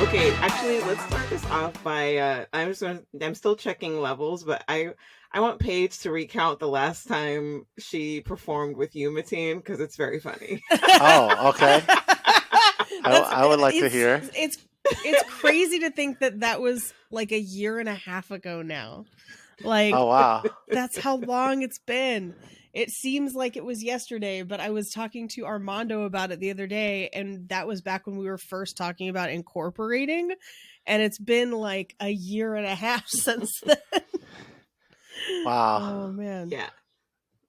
Okay, actually, let's start this off by I'm still checking levels, but I want Paige to recount the last time she performed with you, Mateen, because it's very funny. Oh, okay. That's I would like to it's hear. it's crazy to think that was like a year and a half ago now. Like Oh, wow. that's how long it's been. It seems like it was yesterday, but I was talking to Armando about it the other day, and that was back when we were first talking about incorporating, and it's been like a year and a half since then. Wow. Oh man. Yeah.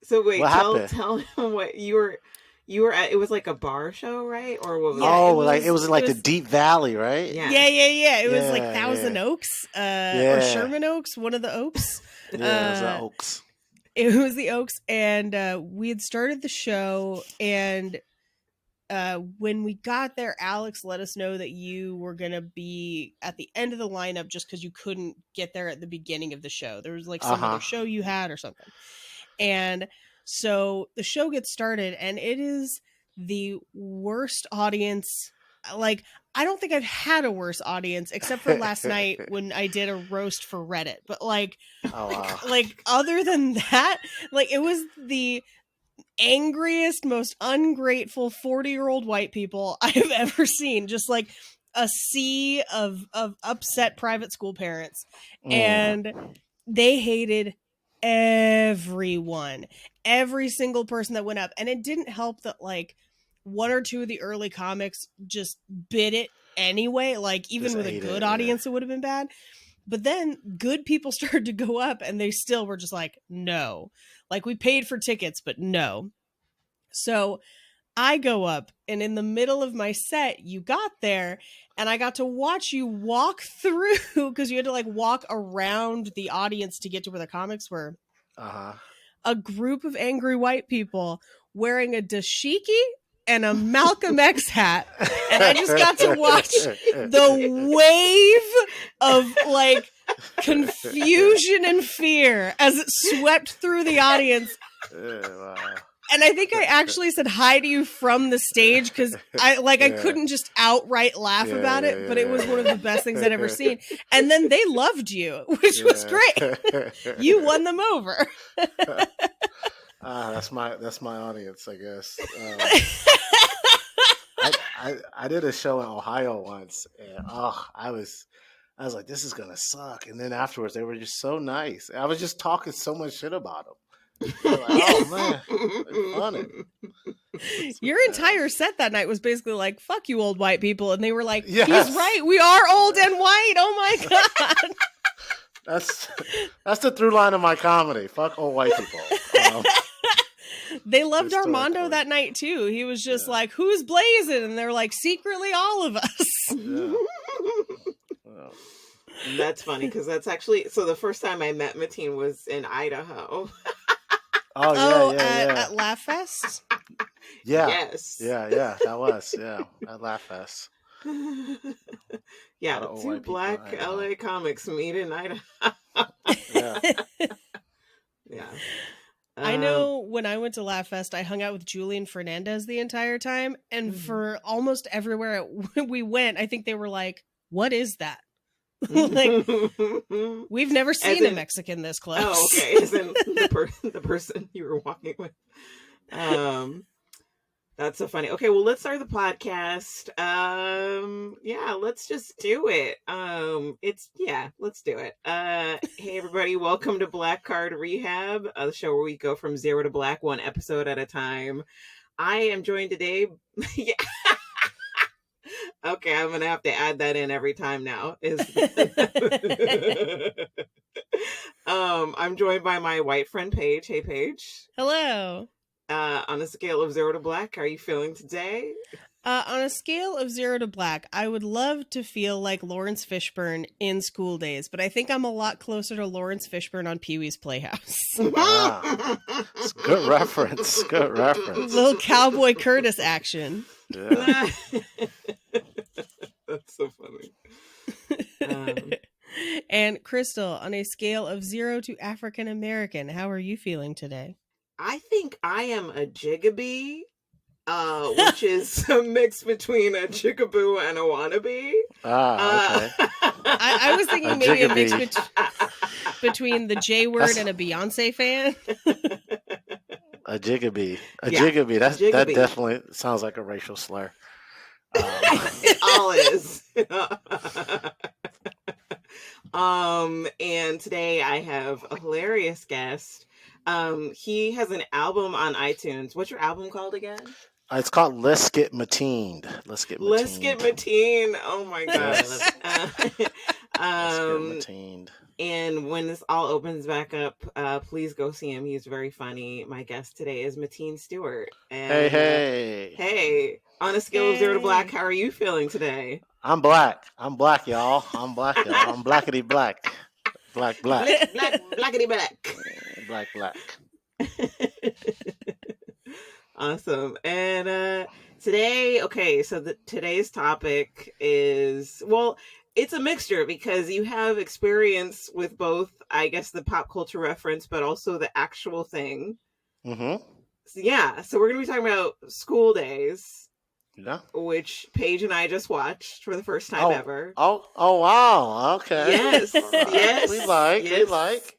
So wait, What happened? tell him what you were at. It was like a bar show, right? Or what was Yeah, it? Oh, it was like the Deep Valley, right? Yeah. Yeah. It was like Yeah, Thousand yeah. Oaks, or Yeah. Sherman Oaks, one of the Oaks. Yeah, it was the Oaks. It was the Oaks, and we had started the show, and when we got there, Alex let us know that you were going to be at the end of the lineup just because you couldn't get there at the beginning of the show. There was like some other show you had or something. And so the show gets started, and it is the worst audience. Like, I don't think I've had a worse audience except for last night when I did a roast for Reddit. But like, Oh, wow. like other than that, like it was the angriest, most ungrateful 40-year-old white people I have ever seen. Just like a sea of upset private school parents. And they hated everyone, every single person that went up. And it didn't help that like one or two of the early comics just bit it anyway. Like even Just with a ate good it, audience, it would have been bad. But then good people started to go up, and they still were just like, no. Like, we paid for tickets, but no. So I go up, and in the middle of my set, you got there, and I got to watch you walk through, because you had to like walk around the audience to get to where the comics were. A group of angry white people wearing a dashiki and a Malcolm X hat. And I just got to watch the wave of like confusion and fear as it swept through the audience. Wow. And I think I actually said hi to you from the stage because I couldn't just outright laugh about it, but it was one of the best things I'd ever seen. And then they loved you, which was great. You won them over. That's my audience, I guess. I did a show in Ohio once, and I was like, this is gonna suck. And then afterwards, they were just so nice. I was just talking so much shit about them. Like, oh man, they're funny. Your entire set that night was basically like, fuck you old white people. And they were like, Yes. He's right, we are old and white. Oh my God. That's the through line of my comedy. Fuck old white people. They loved Armando that night too. He was just like, who's blazing? And they're like, secretly all of us. Yeah. That's funny because that's actually so the first time I met Mateen was in Idaho. At Laugh Fest? Yeah. Yes. Yeah, that was. Yeah. At Laugh Fest. Yeah, two black LA comics meet in Idaho. Yeah. Yeah. I know when I went to Laugh Fest, I hung out with Julian Fernandez the entire time. And for almost everywhere we went, I think they were like, what is that? Like, we've never seen a Mexican this close. Oh, okay. As in the person you were walking with. That's so funny. Okay, well, let's start the podcast. Yeah, let's just do it. Let's do it. Hey everybody, welcome to Black Card Rehab, the show where we go from 0 to black, one episode at a time. I am joined today. Yeah. Okay, I'm gonna have to add that in every time now. I'm joined by my white friend Paige. Hey Paige. Hello. On a scale of 0 to black, how are you feeling today? On a scale of 0 to black, I would love to feel like Lawrence Fishburne in School Days, but I think I'm a lot closer to Lawrence Fishburne on Pee-wee's Playhouse. Wow. It's good reference. Good reference. Little Cowboy Curtis action. Yeah. That's so funny. And Crystal, on a scale of 0 to African American, how are you feeling today? I think I am a jigabee. which is a mix between a chickaboo and a wannabe. Okay. I was A thinking maybe a mix jiggabee. between the J word and a Beyonce fan. A jiggabee. A Yeah, jiggabee. That jiggabee. definitely sounds like a racial slur. It all is. And today I have a hilarious guest. He has an album on iTunes. What's your album called again? It's called Let's Get Mateened. Let's Get Mateened. Let's Get Mateen. Oh my gosh. Yes. Let's Get Um, Mateened. and when this all opens back up, please go see him. He's very funny. My guest today is Mateen Stewart. Hey, And hey. hey, on a scale of 0 to Yay. black, how are you feeling today? I'm black. I'm black, y'all. I'm black, y'all. I'm blackity black. Black. Blackity black. Black. Awesome. And today, okay, so today's topic is, well, it's a mixture because you have experience with both, I guess, the pop culture reference, but also the actual thing. Mm-hmm. So, yeah, so we're going to be talking about School Days, Yeah. which Paige and I just watched for the first time ever. Oh, wow. Okay. Yes, yes, We like. yes.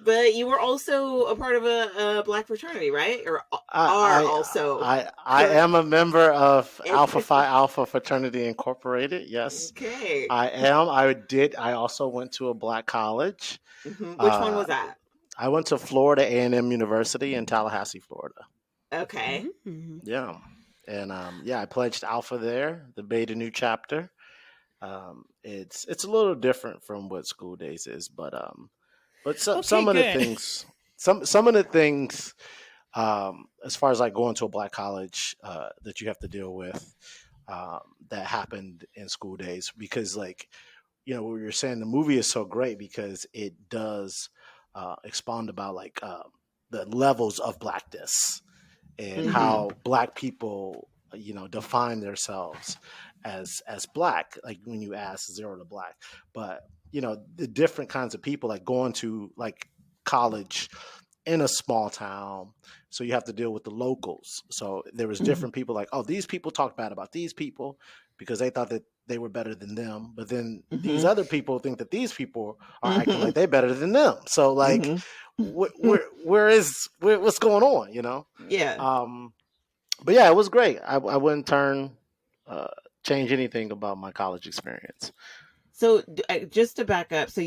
But you were also a part of a Black fraternity, right? Or are also. I am a member of Alpha Phi Alpha Fraternity Incorporated. Yes. Okay. I am. I also went to a black college. Which one was that? I went to Florida A&M University in Tallahassee, Florida. Okay. Mm-hmm. Yeah. And I pledged Alpha there, the Beta New chapter. It's a little different from what School Days is, but some of the things, some of the things, as far as like going to a black college, that you have to deal with, that happened in School Days, because like, what you're saying, the movie is so great because it does expound about like the levels of blackness and how black people, define themselves as black, like when you ask 0 to black, but the different kinds of people, like going to like college in a small town, so you have to deal with the locals. So there was different people, like, oh, these people talked bad about these people because they thought that they were better than them, but then these other people think that these people are acting like they're better than them. So like, what's going on, Yeah. But yeah, it was great. I wouldn't change anything about my college experience. So just to back up, so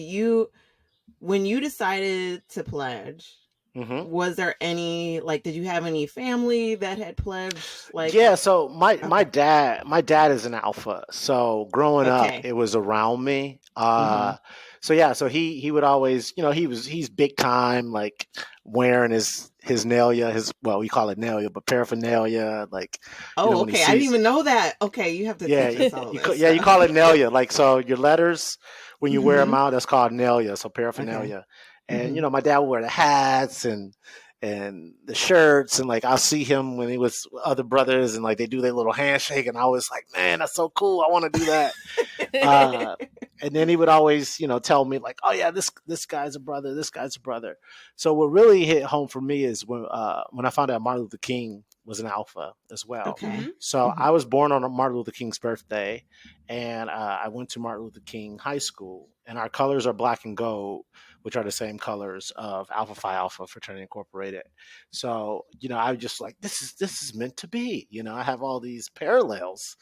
when you decided to pledge, was there any, like, did you have any family that had pledged? Like, yeah, so my dad is an Alpha. So growing up, it was around me. So he would always, he's big time, like wearing his nailya, we call it nailya, but paraphernalia, like. Oh, okay. I didn't even know that. Okay, you have to teach us all this. You call it nailya. Like, so your letters, when you wear them out, that's called nailya. So paraphernalia. Okay. And my dad would wear the hats and the shirts, and like I'll see him when he was with other brothers, and like they do their little handshake, and I was like, man, that's so cool. I want to do that. And then he would always, tell me like, oh yeah, this guy's a brother, this guy's a brother. So what really hit home for me is when I found out Martin Luther King was an Alpha as well. Okay. So I was born on Martin Luther King's birthday, and I went to Martin Luther King High School, and our colors are black and gold, which are the same colors of Alpha Phi Alpha Fraternity Incorporated. So, I was just like, this is meant to be. I have all these parallels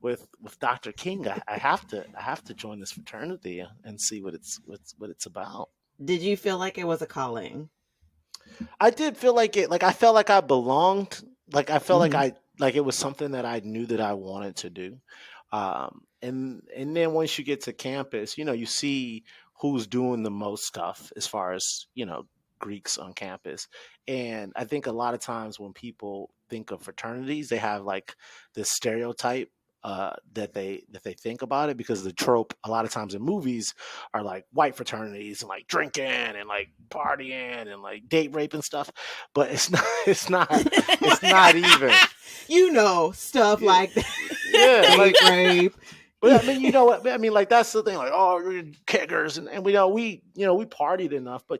with Dr. King. I have to join this fraternity and see what it's about. Did you feel like it was a calling? I did feel like it. Like I felt like I belonged. Like I felt like it was something that I knew that I wanted to do. And then once you get to campus, you see who's doing the most stuff as far as, Greeks on campus. And I think a lot of times when people think of fraternities, they have like this stereotype that they think about it, because the trope a lot of times in movies are like white fraternities and like drinking and like partying and like date rape and stuff, but it's not even stuff like that. Yeah, like rape. But I mean, you know what? I mean, like that's the thing. Like, oh, we're keggers, and we partied enough. But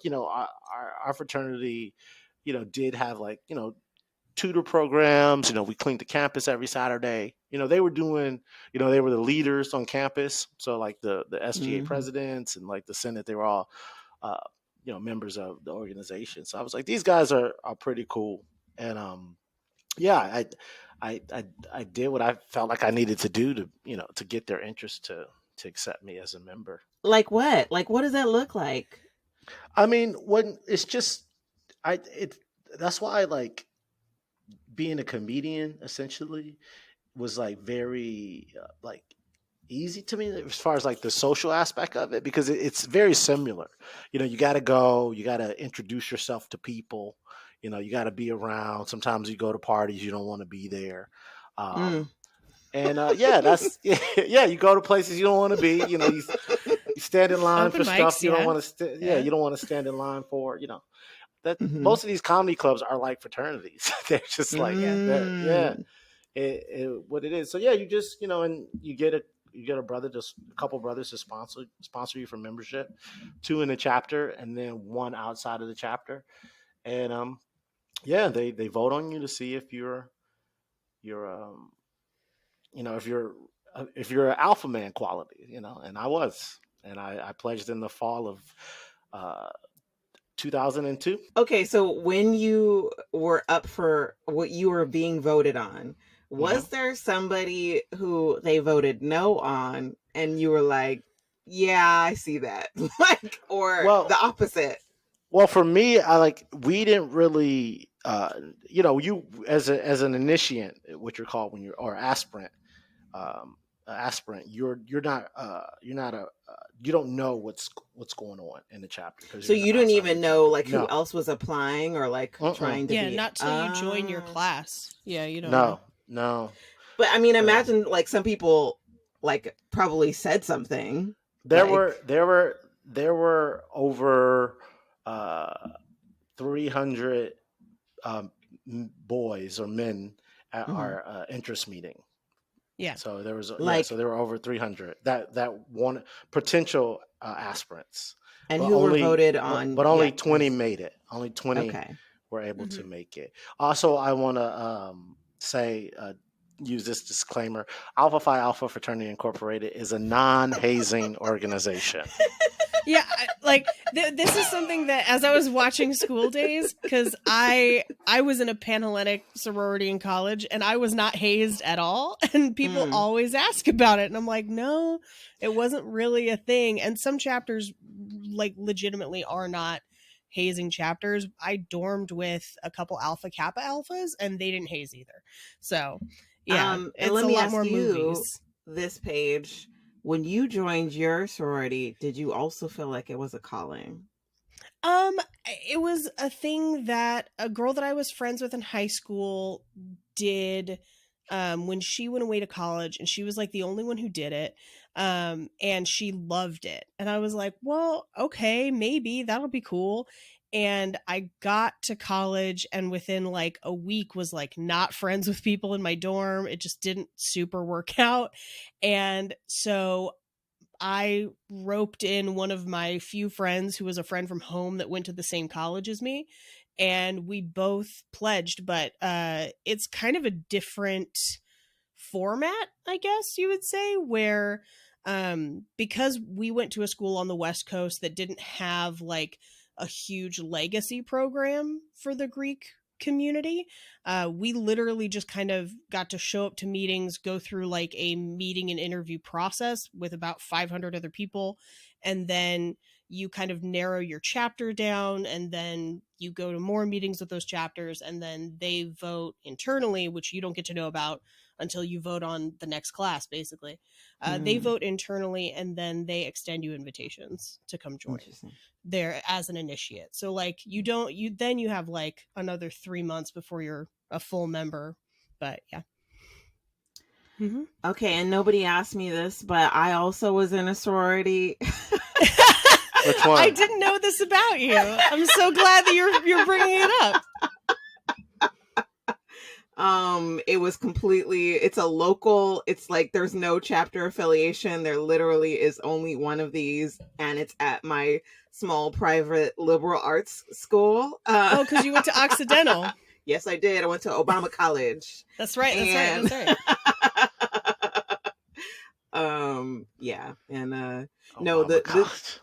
our fraternity, did have like tutor programs. We cleaned the campus every Saturday. They were doing, they were the leaders on campus. So like the SGA Mhm. presidents and like the Senate, they were all, uh, members of the organization. So I was like, these guys are pretty cool. And yeah, I did what I felt like I needed to do to get their interest to accept me as a member. Like what? Like what does that look like? I mean, when it's just that's why like being a comedian essentially was like very like easy to me as far as like the social aspect of it, because it's very similar. You got to go, you got to introduce yourself to people, you got to be around. Sometimes you go to parties, you don't want to be there. Mm. And yeah, that's yeah, you go to places you don't want to be. You stand in line Open for mics, stuff you don't yeah. want to. Yeah. You don't want to stand in line for. That Mhm. most of these comedy clubs are like fraternities. They're just like yeah, what it is. So yeah, you just and you get a brother, just a couple brothers to sponsor you for membership, 2 in a chapter, and then 1 outside of the chapter, and yeah, they vote on you to see if you're if you're an alpha man quality, and I was, and I pledged in the fall of 2002. Okay, so when you were up for what you were being voted on, was there somebody who they voted no on and you were like, yeah, I see that? Like, or Well, the opposite? Well, for me, we didn't really, you as an initiate, what you're called when you're or aspirant, you're not you don't know what's going on in the chapter because So you're you didn't outside of even the know chapter. like who No, else was applying or like trying to Yeah, be. not till you join your class. Yeah, you don't know. no. But I mean, imagine like some people like probably said something. There Like, were over 300 boys or men at Mhm. our interest meeting. Yeah. So there was Like- so there were over 300 that one potential aspirants, and but who were only voted on? but only yeah, 20 yes. made it. Only 20 Okay. were able to Mhm. make it. Also, I want to say use this disclaimer: Alpha Phi Alpha Fraternity Incorporated is a non-hazing organization. Yeah, this is something that as I was watching School Daze, because I was in a Panhellenic sorority in college and I was not hazed at all, and people always ask about it, and I'm like, no, it wasn't really a thing. And some chapters like legitimately are not hazing chapters. I dormed with a couple Alpha Kappa alphas and they didn't haze either. So yeah, And it's let a me lot ask more you movies. this page. When you joined your sorority, did you also feel like it was a calling? It was a thing that a girl that I was friends with in high school did when she went away to college, and she was like the only one who did it. And she loved it. And I was like, well, okay, maybe that'll be cool. And I got to college and within like a week was like not friends with people in my dorm. It just didn't super work out. And so I roped in one of my few friends who was a friend from home that went to the same college as me, and we both pledged, but it's kind of a different format, I guess you would say, where because we went to a school on the West Coast that didn't have like a huge legacy program for the Greek community, we literally just kind of got to show up to meetings, go through like a meeting and interview process with about 500 other people, and then you kind of narrow your chapter down, and then you go to more meetings with those chapters, and then they vote internally, which you don't get to know about until you vote on the next class, basically. They vote internally, and then they extend you invitations to come join there as an initiate. So like you have like another 3 months before you're a full member. But yeah. Mm-hmm. Okay, and nobody asked me this, but I also was in a sorority. Which one? I didn't know this about you. I'm so glad that you're bringing it up. It was it's a local, it's like there's no chapter affiliation. There literally is only one of these, and it's at my small private liberal arts school. Oh, because you went to Occidental. Yes, I did. I went to Obama College. That's right. And- That's right. Yeah, and Obama the College.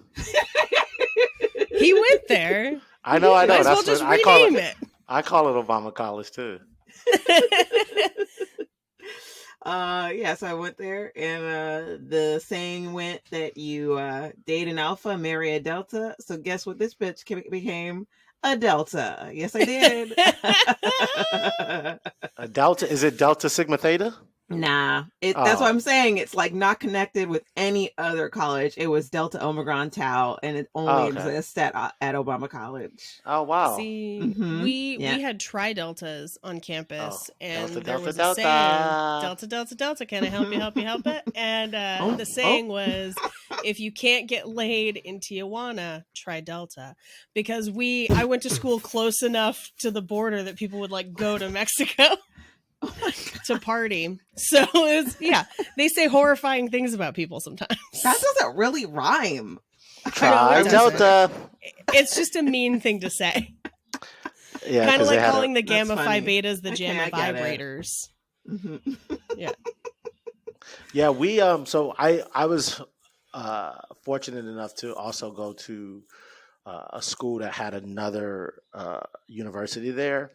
He went there. I know. Might as well That's just what I call rename it. I call it Obama College too. Yeah, so I went there, and the saying went that you date an alpha, marry a delta. So guess what? This bitch became a delta. Yes, I did. A delta, is it Delta Sigma Theta? Nah, that's what Oh. I'm saying. It's like not connected with any other college. It was Delta Omicron Tau, and it only exists at Obama College. Oh wow. See, Mhm. we Yeah. had tri-deltas on campus, and Delta, there Delta, was Delta. a saying, Delta, Delta, Delta, can I help you, help you, help it? And the saying was, if you can't get laid in Tijuana, try Delta. Because I went to school close enough to the border that people would like go to Mexico Oh my God. to party. So they say horrifying things about people sometimes. That doesn't really rhyme. Try it doesn't. Delta. It's just a mean thing to say. Yeah, Kind of 'cause they like had calling the That's gamma phi funny. betas the Okay, JAMA I get it. vibrators. Mhm. Yeah, we so I was fortunate enough to also go to a school that had another university there.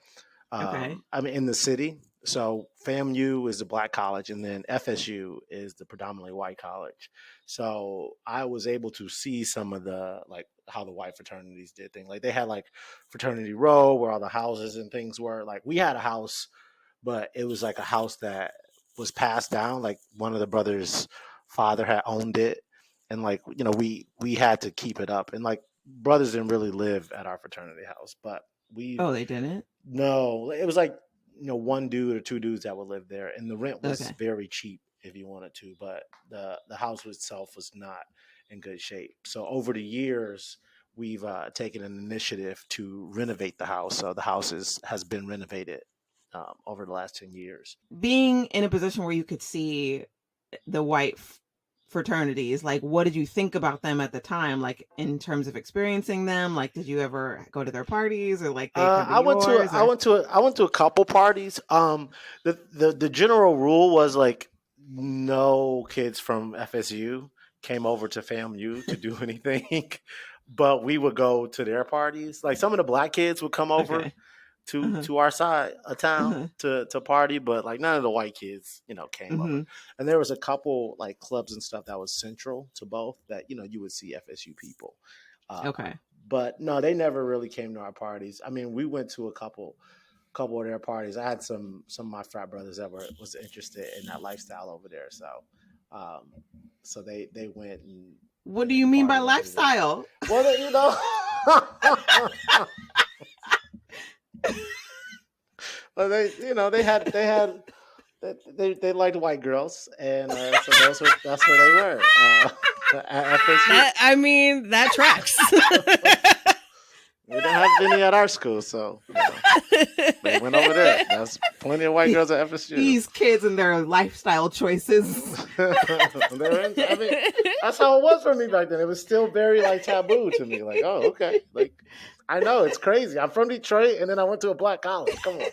Okay. I mean, in the city. So FAMU is the black college, and then FSU is the predominantly white college. So I was able to see some of the like how the white fraternities did things. Like they had like fraternity row where all the houses and things were. Like we had a house, but it was like a house that was passed down. Like one of the brothers' father had owned it, and like we had to keep it up. And like brothers didn't really live at our fraternity house, but we Oh, they didn't? no, it was like one dude or two dudes that would live there, and the rent was Okay. very cheap if you wanted to, but the house itself was not in good shape. So over the years, we've taken an initiative to renovate the house. So the house has been renovated over the last 10 years. Being in a position where you could see the white fraternities, like what did you think about them at the time, like in terms of experiencing them? Like did you ever go to their parties, or like they come to I went yours, I went to a couple parties. The general rule was like no kids from FSU came over to FAMU to do anything, but we would go to their parties. Like some of the black kids would come over Okay. to our side of town to party, but like none of the white kids came over. And there was a couple like clubs and stuff that was central to both that you would see FSU people. Okay. But no, they never really came to our parties. I mean, we went to a couple of their parties. I had some of my frat brothers that was interested in that lifestyle over there, so they went and. What do you mean by partied over there. lifestyle? Well, well, they liked white girls, and so that's where they were. At FSU. That tracks. We didn't have any at our school, so they went over there. There's plenty of white girls at FSU. These kids and their lifestyle choices. I mean, that's how it was for me back then. It was still very like taboo to me. Like, oh, okay. Like, I know it's crazy. I'm from Detroit, and then I went to a black college. Come on.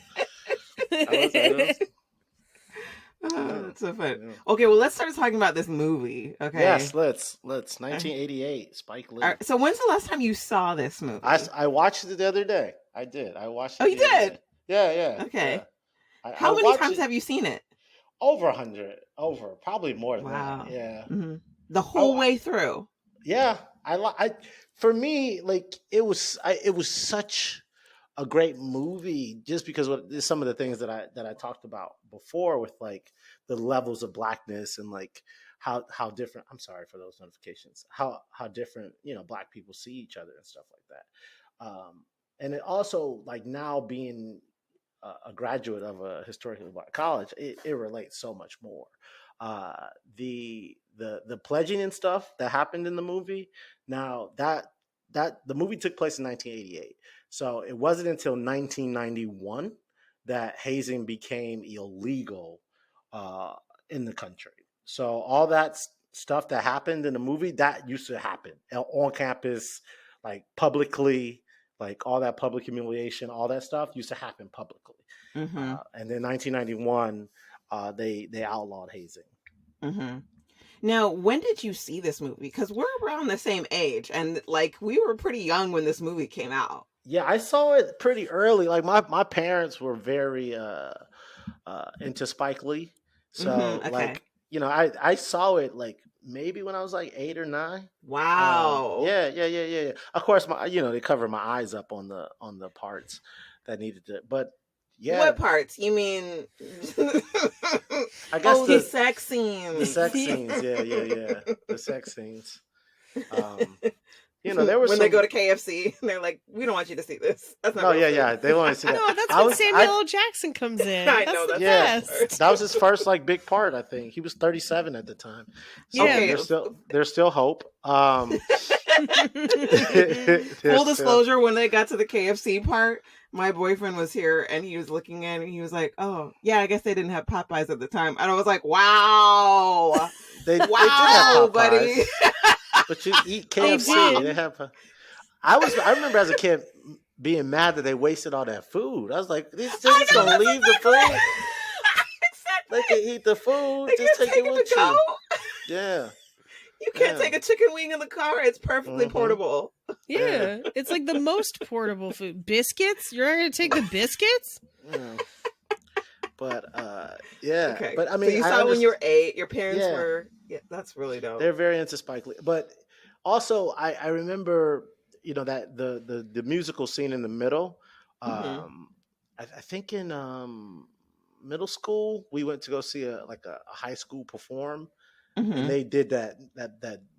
That's so fun. Yeah. Okay, well, let's start talking about this movie. Okay. Yes, let's. 1988, Spike Lee. All right, so when's the last time you saw this movie? I watched it the other day. I did. I watched it. Oh, you the other did? day. Yeah. Okay. Yeah. How I many watched times it have you seen it? over 100? Probably more than Wow. that. Yeah. Mhm. The whole way through. Yeah. For me, like it was such a great movie just because of some of the things that I talked about before with like the levels of blackness and like how different. I'm sorry for those notifications. How different black people see each other and stuff like that. And it also like now being a graduate of a historically black college, it relates so much more. The pledging and stuff that happened in the movie. Now that the movie took place in 1988, so it wasn't until 1991 that hazing became illegal in the country. So all that stuff that happened in the movie that used to happen on campus, like publicly. like all that public humiliation, all that stuff used to happen publicly. Mm-hmm. And then 1991, they outlawed hazing. Mm-hmm. Now, when did you see this movie? Because we're around the same age, and like we were pretty young when this movie came out. Yeah, I saw it pretty early. Like my parents were very into Spike Lee, so Mm-hmm. Okay. like I saw it like maybe when I was like 8 or 9. Wow. Yeah. Of course, they cover my eyes up on the parts that needed to, but yeah. What parts? You mean? I guess the sex scenes. The sex scenes, yeah. The sex scenes. There was when they go to KFC, and they're like, "We don't want you to see this." That's not. Oh yeah, they want to see that. No, that's when Samuel L. Jackson comes in. I that's know the that's best. That was his first like big part. I think he was 37 at the time. So Yeah. there's still hope. Full disclosure: when they got to the KFC part, my boyfriend was here, and he was looking at it, and he was like, "Oh, yeah, I guess they didn't have Popeyes at the time." And I was like, "Wow, they did have Popeyes, buddy." But you eat KFC. They have. I remember as a kid being mad that they wasted all that food. I was like, these just gonna leave the food. Exactly. They can eat the food. They Just take it with you. go. Yeah. You can't take a chicken wing in the car. It's perfectly portable. Yeah, it's like the most portable food. Biscuits? You're not going to take the biscuits? Yeah. But yeah. Okay. But I mean, so you saw when you were 8. Your parents were. Yeah, that's really dope. They're very into Spike Lee. But also, I remember, that the musical scene in the middle. I think in middle school we went to go see a high school perform. And they did the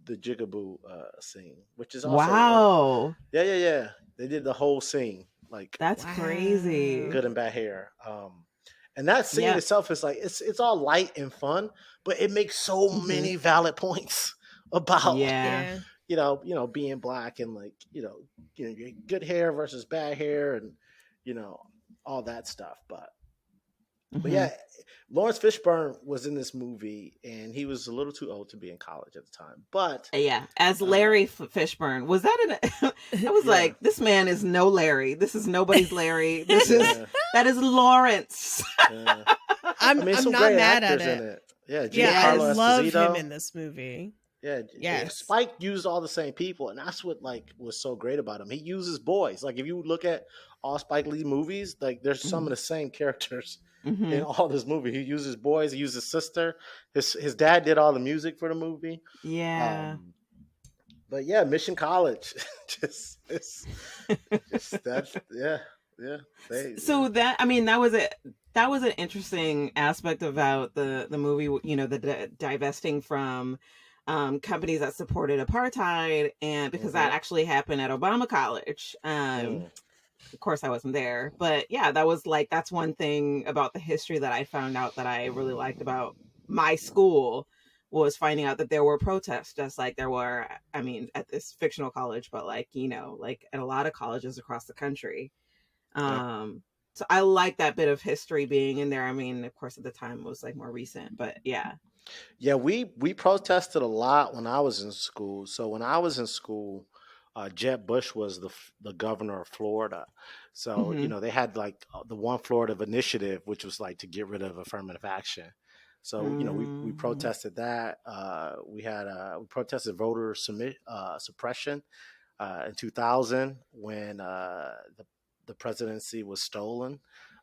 Jigaboo scene, which is also wow. Yeah. They did the whole scene, like that's crazy. Good and Bad Hair. And that scene itself is like it's all light and fun, but it makes so many valid points about being black and like good hair versus bad hair and all that stuff. But yeah, Lawrence Fishburne was in this movie, and he was a little too old to be in college at the time. But as Larry Fishburne, was that I was like, this man is no Larry. This is nobody's Larry. This is that is Lawrence. I'm not mad at it. Yeah, I love him in this movie. Yeah, Spike used all the same people, and that's what was so great about him. He uses boys. Like if you look at all Spike Lee movies, like there's some of the same characters in all this movie. He uses boys. He uses sister. His dad did all the music for the movie. Yeah. But yeah, Mission College, just that's So that was an interesting aspect about the movie. The divesting from companies that supported apartheid, and because that actually happened at Obama College. Of course I wasn't there, but yeah, that's one thing about the history that I found out that I really liked about my school was finding out that there were protests, just like there were, at this fictional college, but like at a lot of colleges across the country. So I like that bit of history being in there. Of course at the time it was like more recent, but yeah. Yeah, we protested a lot when I was in school. So when I was in school, Jeb Bush was the governor of Florida. So, they had like the One Florida initiative, which was like to get rid of affirmative action. So, we protested that. We protested voter suppression in 2000 when the presidency was stolen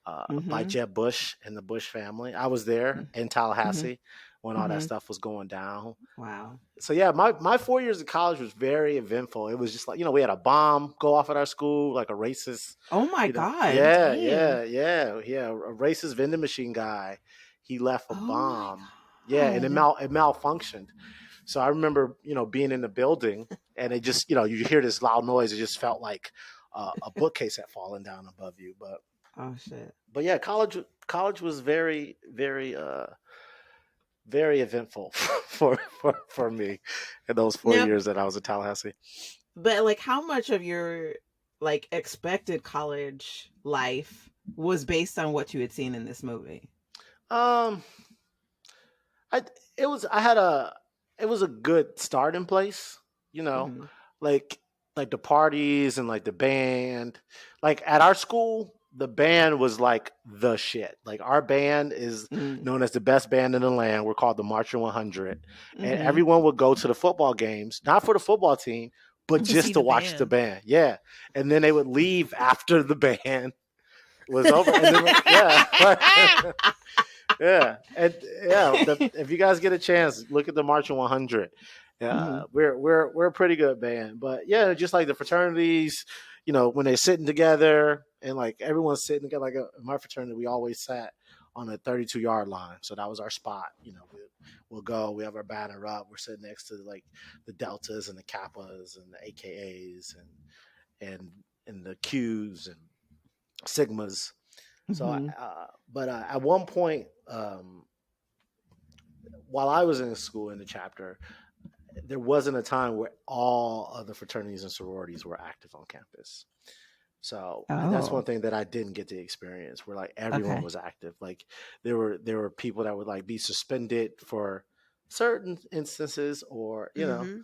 by Jeb Bush and the Bush family. I was there in Tallahassee when all that stuff was going down. Wow. So yeah, my 4 years of college was very eventful. It was just like, we had a bomb go off at our school, like a racist. Oh my God. Yeah. A racist vending machine guy. He left a bomb. Yeah. And it malfunctioned. So I remember, being in the building and it just, you hear this loud noise. It just felt like a bookcase had fallen down above you. But oh shit. But yeah, college was very, very, very eventful for me in those 4 years that I was at Tallahassee. But like, how much of your like expected college life was based on what you had seen in this movie? It was a good starting place, like like the parties and like the band. Like at our school, the band was like the shit. Like our band is Mm. known as the best band in the land. We're called the Marching 100, and Mhm. everyone would go to the football games, not for the football team, but To just see to the watch the band. band. Yeah, and then they would leave after the band was over, and then yeah, yeah, and yeah. If you guys get a chance, look at the Marching 100. Mhm. We're a pretty good band, but yeah, just like the fraternities, you know, when they're sitting together and like everyone's sitting together. Like in my fraternity, we always sat on the 32-yard line, so that was our spot. You know, we'll go. We have our banner up. We're sitting next to like the Deltas and the Kappas and the AKAs and the Qs and Sigmas. So, Mhm. but at one point, while I was in school in the chapter, there wasn't a time where all of the fraternities and sororities were active on campus. So that's one Oh, thing that I didn't get to experience, where like everyone okay. was active. Like there were people that would like be suspended for certain instances, or you know. Hmm.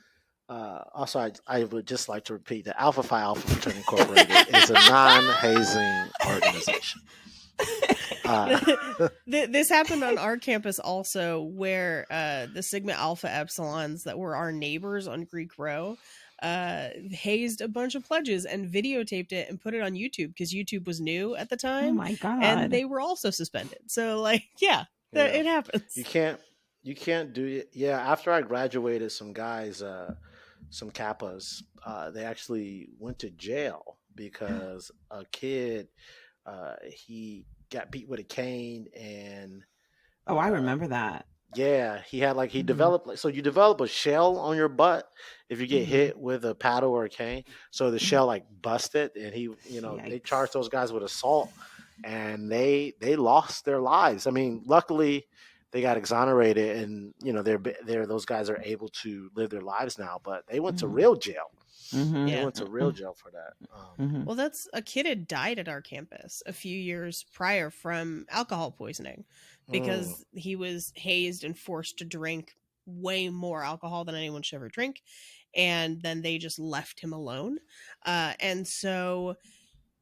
Also, I would just like to repeat that Alpha Phi Alpha Fraternity Incorporated is a non-hazing organization. This happened on our campus also, where the Sigma Alpha Epsilons that were our neighbors on Greek Row hazed a bunch of pledges and videotaped it and put it on YouTube because YouTube was new at the Oh time, my and God. they were also suspended. So like, yeah, Yeah, it you happens. can't do it. Yeah, after I graduated, some guys, some Kappas, they actually went to jail because a kid, he got beat with a cane, and Oh, I uh, remember that. yeah, he had like he Hmm. developed like, so you develop a shell on your butt if you get Hmm. hit with a paddle or a cane. So the shell like busted, and he, you know, they charged Yikes. those guys with assault, and they lost their lives. I mean, luckily they got exonerated, and you know they're those guys are able to live their lives now. But they went to Hmm. real jail. Hmm. They Yeah. went to real jail for that. Hmm. Well, that's a kid had died at our campus a few years prior from alcohol poisoning Mm. because he was hazed and forced to drink way more alcohol than anyone should ever drink. And then they just left him alone. And so,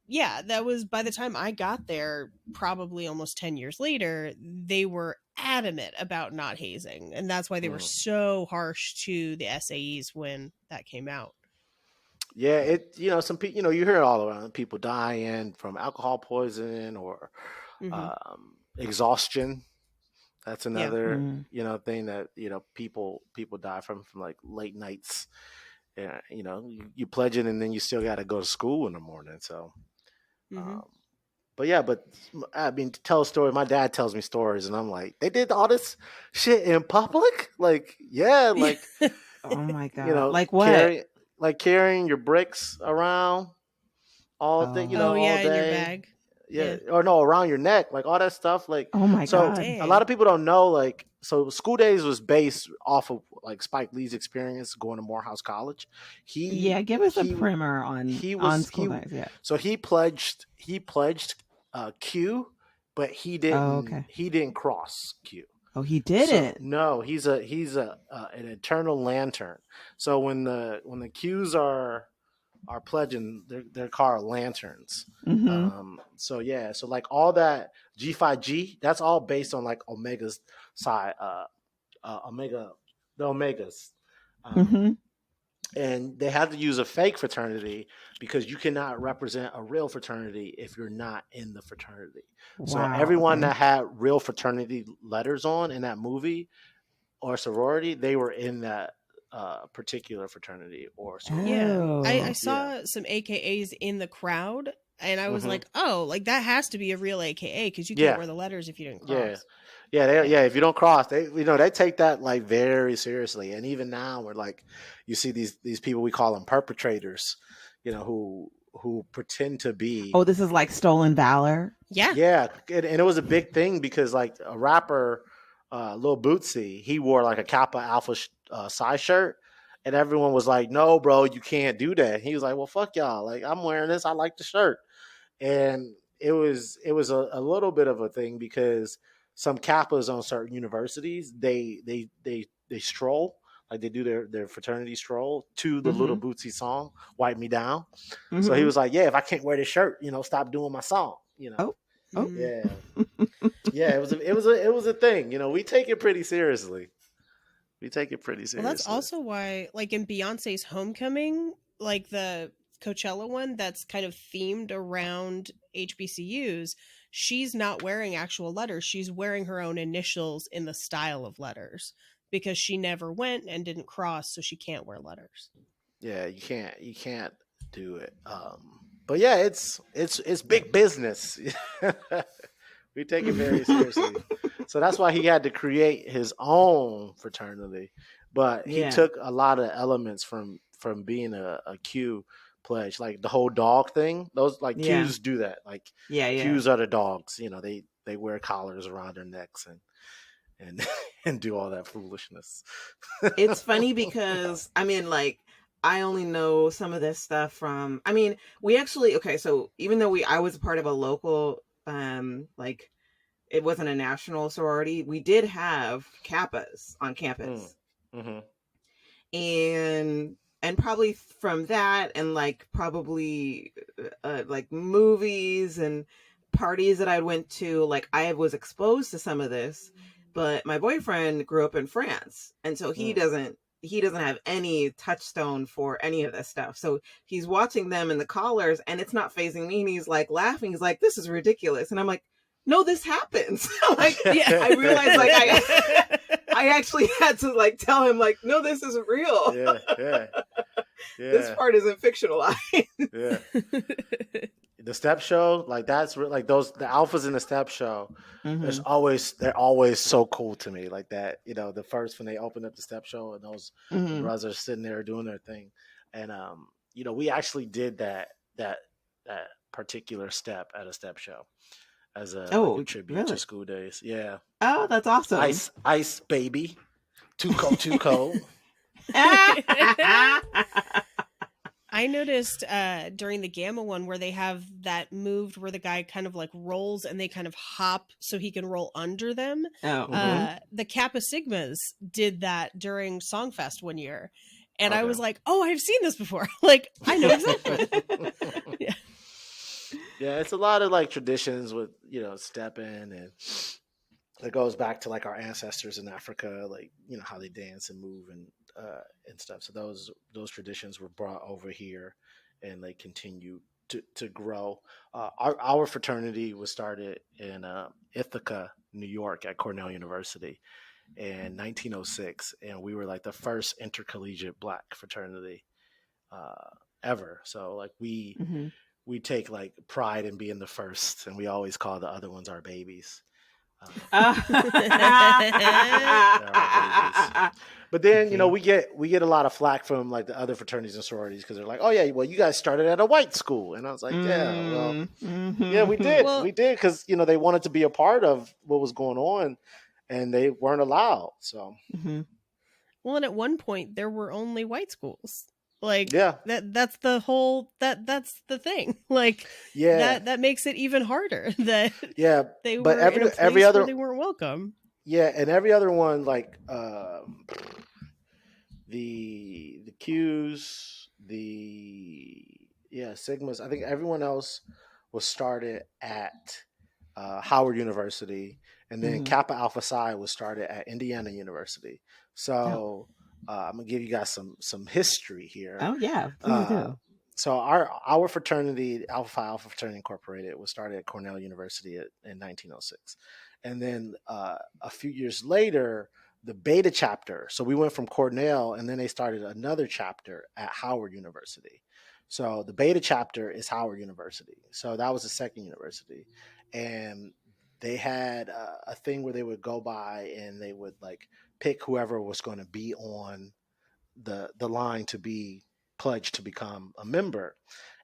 yeah, that was by the time I got there, probably almost 10 years later, they were adamant about not hazing. And that's why they were Mm. so harsh to the SAEs when that came out. Yeah, some people, you hear it all around, people dying from alcohol poisoning or Hmm. exhaustion. That's Yeah. another, Hmm. thing that, people die from like late nights. Yeah, you pledge it and then you still got to go to school in the morning. So, Hmm. um, but yeah, but I mean, to tell a story, my dad tells me stories and I'm like, they did all this shit in public? Like, yeah, like, Oh my God. Like what? carry, like carrying your bricks around all day, Oh. Oh, all yeah, in your day. bag. Yeah, Yeah. or no, around your neck, like all that stuff. Like, Oh my so God. a lot of Dang. people don't know. Like, so School Days was based off of like Spike Lee's experience going to Morehouse College. He Yeah, give us a he primer on he on was school he days. Yeah. so he pledged Q, but he Oh, didn't okay. he didn't cross Q. Oh, he So didn't. no, he's a an eternal lantern. So when the Qs are pledging, they're called lanterns. Hmm. So yeah, so like all that G5G, that's all based on like Omega's side, Omega, the Omegas. Um, Hmm. and they had to use a fake fraternity because you cannot represent a real fraternity if you're not in the fraternity. So Wow. everyone Okay. that had real fraternity letters on in that movie or sorority, they were in that particular fraternity or sorority. Yeah. I Oh. Yeah. saw some AKAs in the crowd and I was Hmm. like, oh, like that has to be a real AKA because you can't Yeah. wear the letters if you didn't Yeah. cross. Yeah, Yeah. yeah. If you don't cross, they take that like very seriously. And even now, we're like, you see these people, we call them perpetrators, who pretend to be. Oh, this is like stolen valor. Yeah. Yeah, and it was a big thing because like a rapper, Lil Bootsy, he wore like a Kappa Alpha Psi shirt, and everyone was like, "No, bro, you can't do that." He was like, "Well, fuck y'all. Like, I'm wearing this. I like the shirt." And it was a little bit of a thing because some Kappas on certain universities they stroll, Like they do their fraternity stroll to the Mm-hmm. Little Bootsy song, "Wipe Me Down." Mm-hmm. So he was like, "Yeah, if I can't wear this shirt, stop doing my song." Oh. Oh. Yeah, yeah. It was a thing. We take it pretty seriously. We take it pretty seriously. Well, that's also why, like in Beyonce's Homecoming, like the Coachella one that's kind of themed around HBCUs, she's not wearing actual letters. She's wearing her own initials in the style of letters because she never went and didn't cross, so she can't wear letters. Yeah, you can't do it. But yeah, it's big business. We take it very seriously. So that's why he had to create his own fraternity. But he took a lot of elements from being a Q pledge, like the whole dog thing. Those like Qs do that. Like Qs are the dogs. They wear collars around their necks and do all that foolishness. It's funny because I only know some of this stuff from. We actually so even though I was a part of a local it wasn't a national sorority, we did have Kappas on campus. Mm-hmm. And probably from that and probably movies and parties that I went to, I was exposed to some of this, but my boyfriend grew up in France, and so he doesn't have any touchstone for any of this stuff. So he's watching them in the collars and it's not phasing me, and he's laughing. He's like, "This is ridiculous." And I'm like, "No, this happens." I realized I actually had to like tell him like, no, this is real. Yeah. This part isn't fictionalized. Yeah. The step show, like that's like those the alphas in the step show. Mm-hmm. They're always so cool to me. Like that, the first when they open up the step show and those Mm-hmm. brothers are sitting there doing their thing, and we actually did that particular step at a step show as a tribute to School Days. Yeah. Oh, that's awesome. Ice baby, too cold. I noticed during the Gamma one where they have that moved where the guy kind of like rolls and they kind of hop so he can roll under them. Oh. The Kappa Sigmas did that during Songfest one year. And I was like, oh, I've seen this before. Like, I know exactly. Yeah. Yeah, it's a lot of like traditions with, stepping, and it goes back to like our ancestors in Africa, like, how they dance and move and stuff. So those traditions were brought over here and they continue to grow. Our fraternity was started in Ithaca, New York at Cornell University in 1906. And we were like the first intercollegiate Black fraternity ever. So like we take like pride in being the first, and we always call the other ones our babies. But then we get a lot of flack from like the other fraternities and sororities because they're like, oh yeah, well you guys started at a white school, and I was like, yeah, well, yeah, we did, because they wanted to be a part of what was going on, and they weren't allowed. So, well, and at one point there were only white schools. Like, yeah, that's the whole that's the thing. Like, that makes it even harder that they were every other where they weren't welcome. Yeah, and every other one, like the Qs, Sigmas. I think everyone else was started at Howard University, and then Kappa Alpha Psi was started at Indiana University. So I'm gonna give you guys some history here. Oh yeah, please do. So our fraternity, Alpha Phi Alpha Fraternity Incorporated, was started at Cornell University in 1906. And then a few years later, the Beta chapter. So we went from Cornell, and then they started another chapter at Howard University. So the Beta chapter is Howard University. So that was the second university. And they had a thing where they would go by and they would like pick whoever was going to be on the line to be pledged to become a member.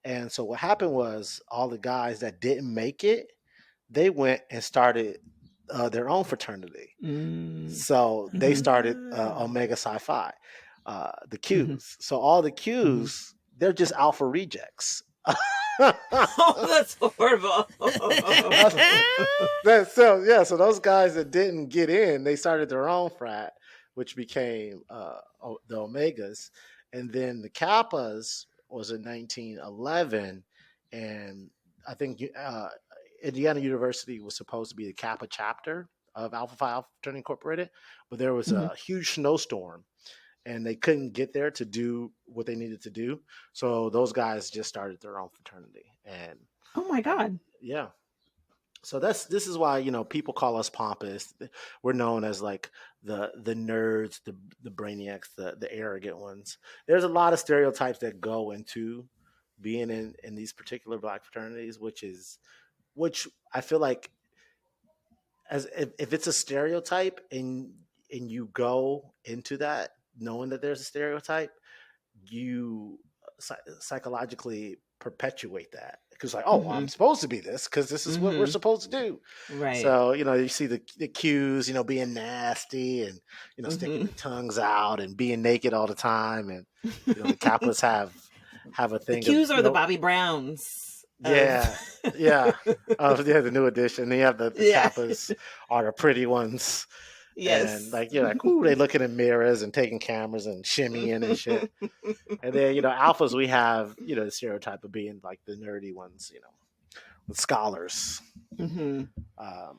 And so what happened was all the guys that didn't make it, they went and started their own fraternity. So they started Omega Psi Phi, the Qs. So all the Qs, they're just alpha rejects. Oh, that's horrible. So those guys that didn't get in, they started their own frat. which became the Omegas, and then the Kappas was in 1911, and I think Indiana University was supposed to be the Kappa chapter of Alpha Phi Alpha Fraternity Incorporated, but there was a huge snowstorm and they couldn't get there to do what they needed to do. So those guys just started their own fraternity. And oh my God. Yeah. So this is why, you know, people call us pompous. We're known as like the nerds, the brainiacs, the arrogant ones. There's a lot of stereotypes that go into being in these particular Black fraternities, which I feel like as if it's a stereotype and you go into that knowing that there's a stereotype, you psychologically perpetuate that because like, oh, I'm supposed to be this because this is what we're supposed to do. Right. So, you know, you see the Qs, you know, being nasty and, you know, sticking their tongues out and being naked all the time. And, you know, the Kappas have a thing. The Qs of, are the Bobby Browns. Yeah. Yeah. The new edition. Then you have the Kappas are the pretty ones. Yes. And like, you're like, ooh, they looking in mirrors and taking cameras and shimmying and shit. And then, you know, alphas, we have, you know, the stereotype of being like the nerdy ones, you know, with scholars. And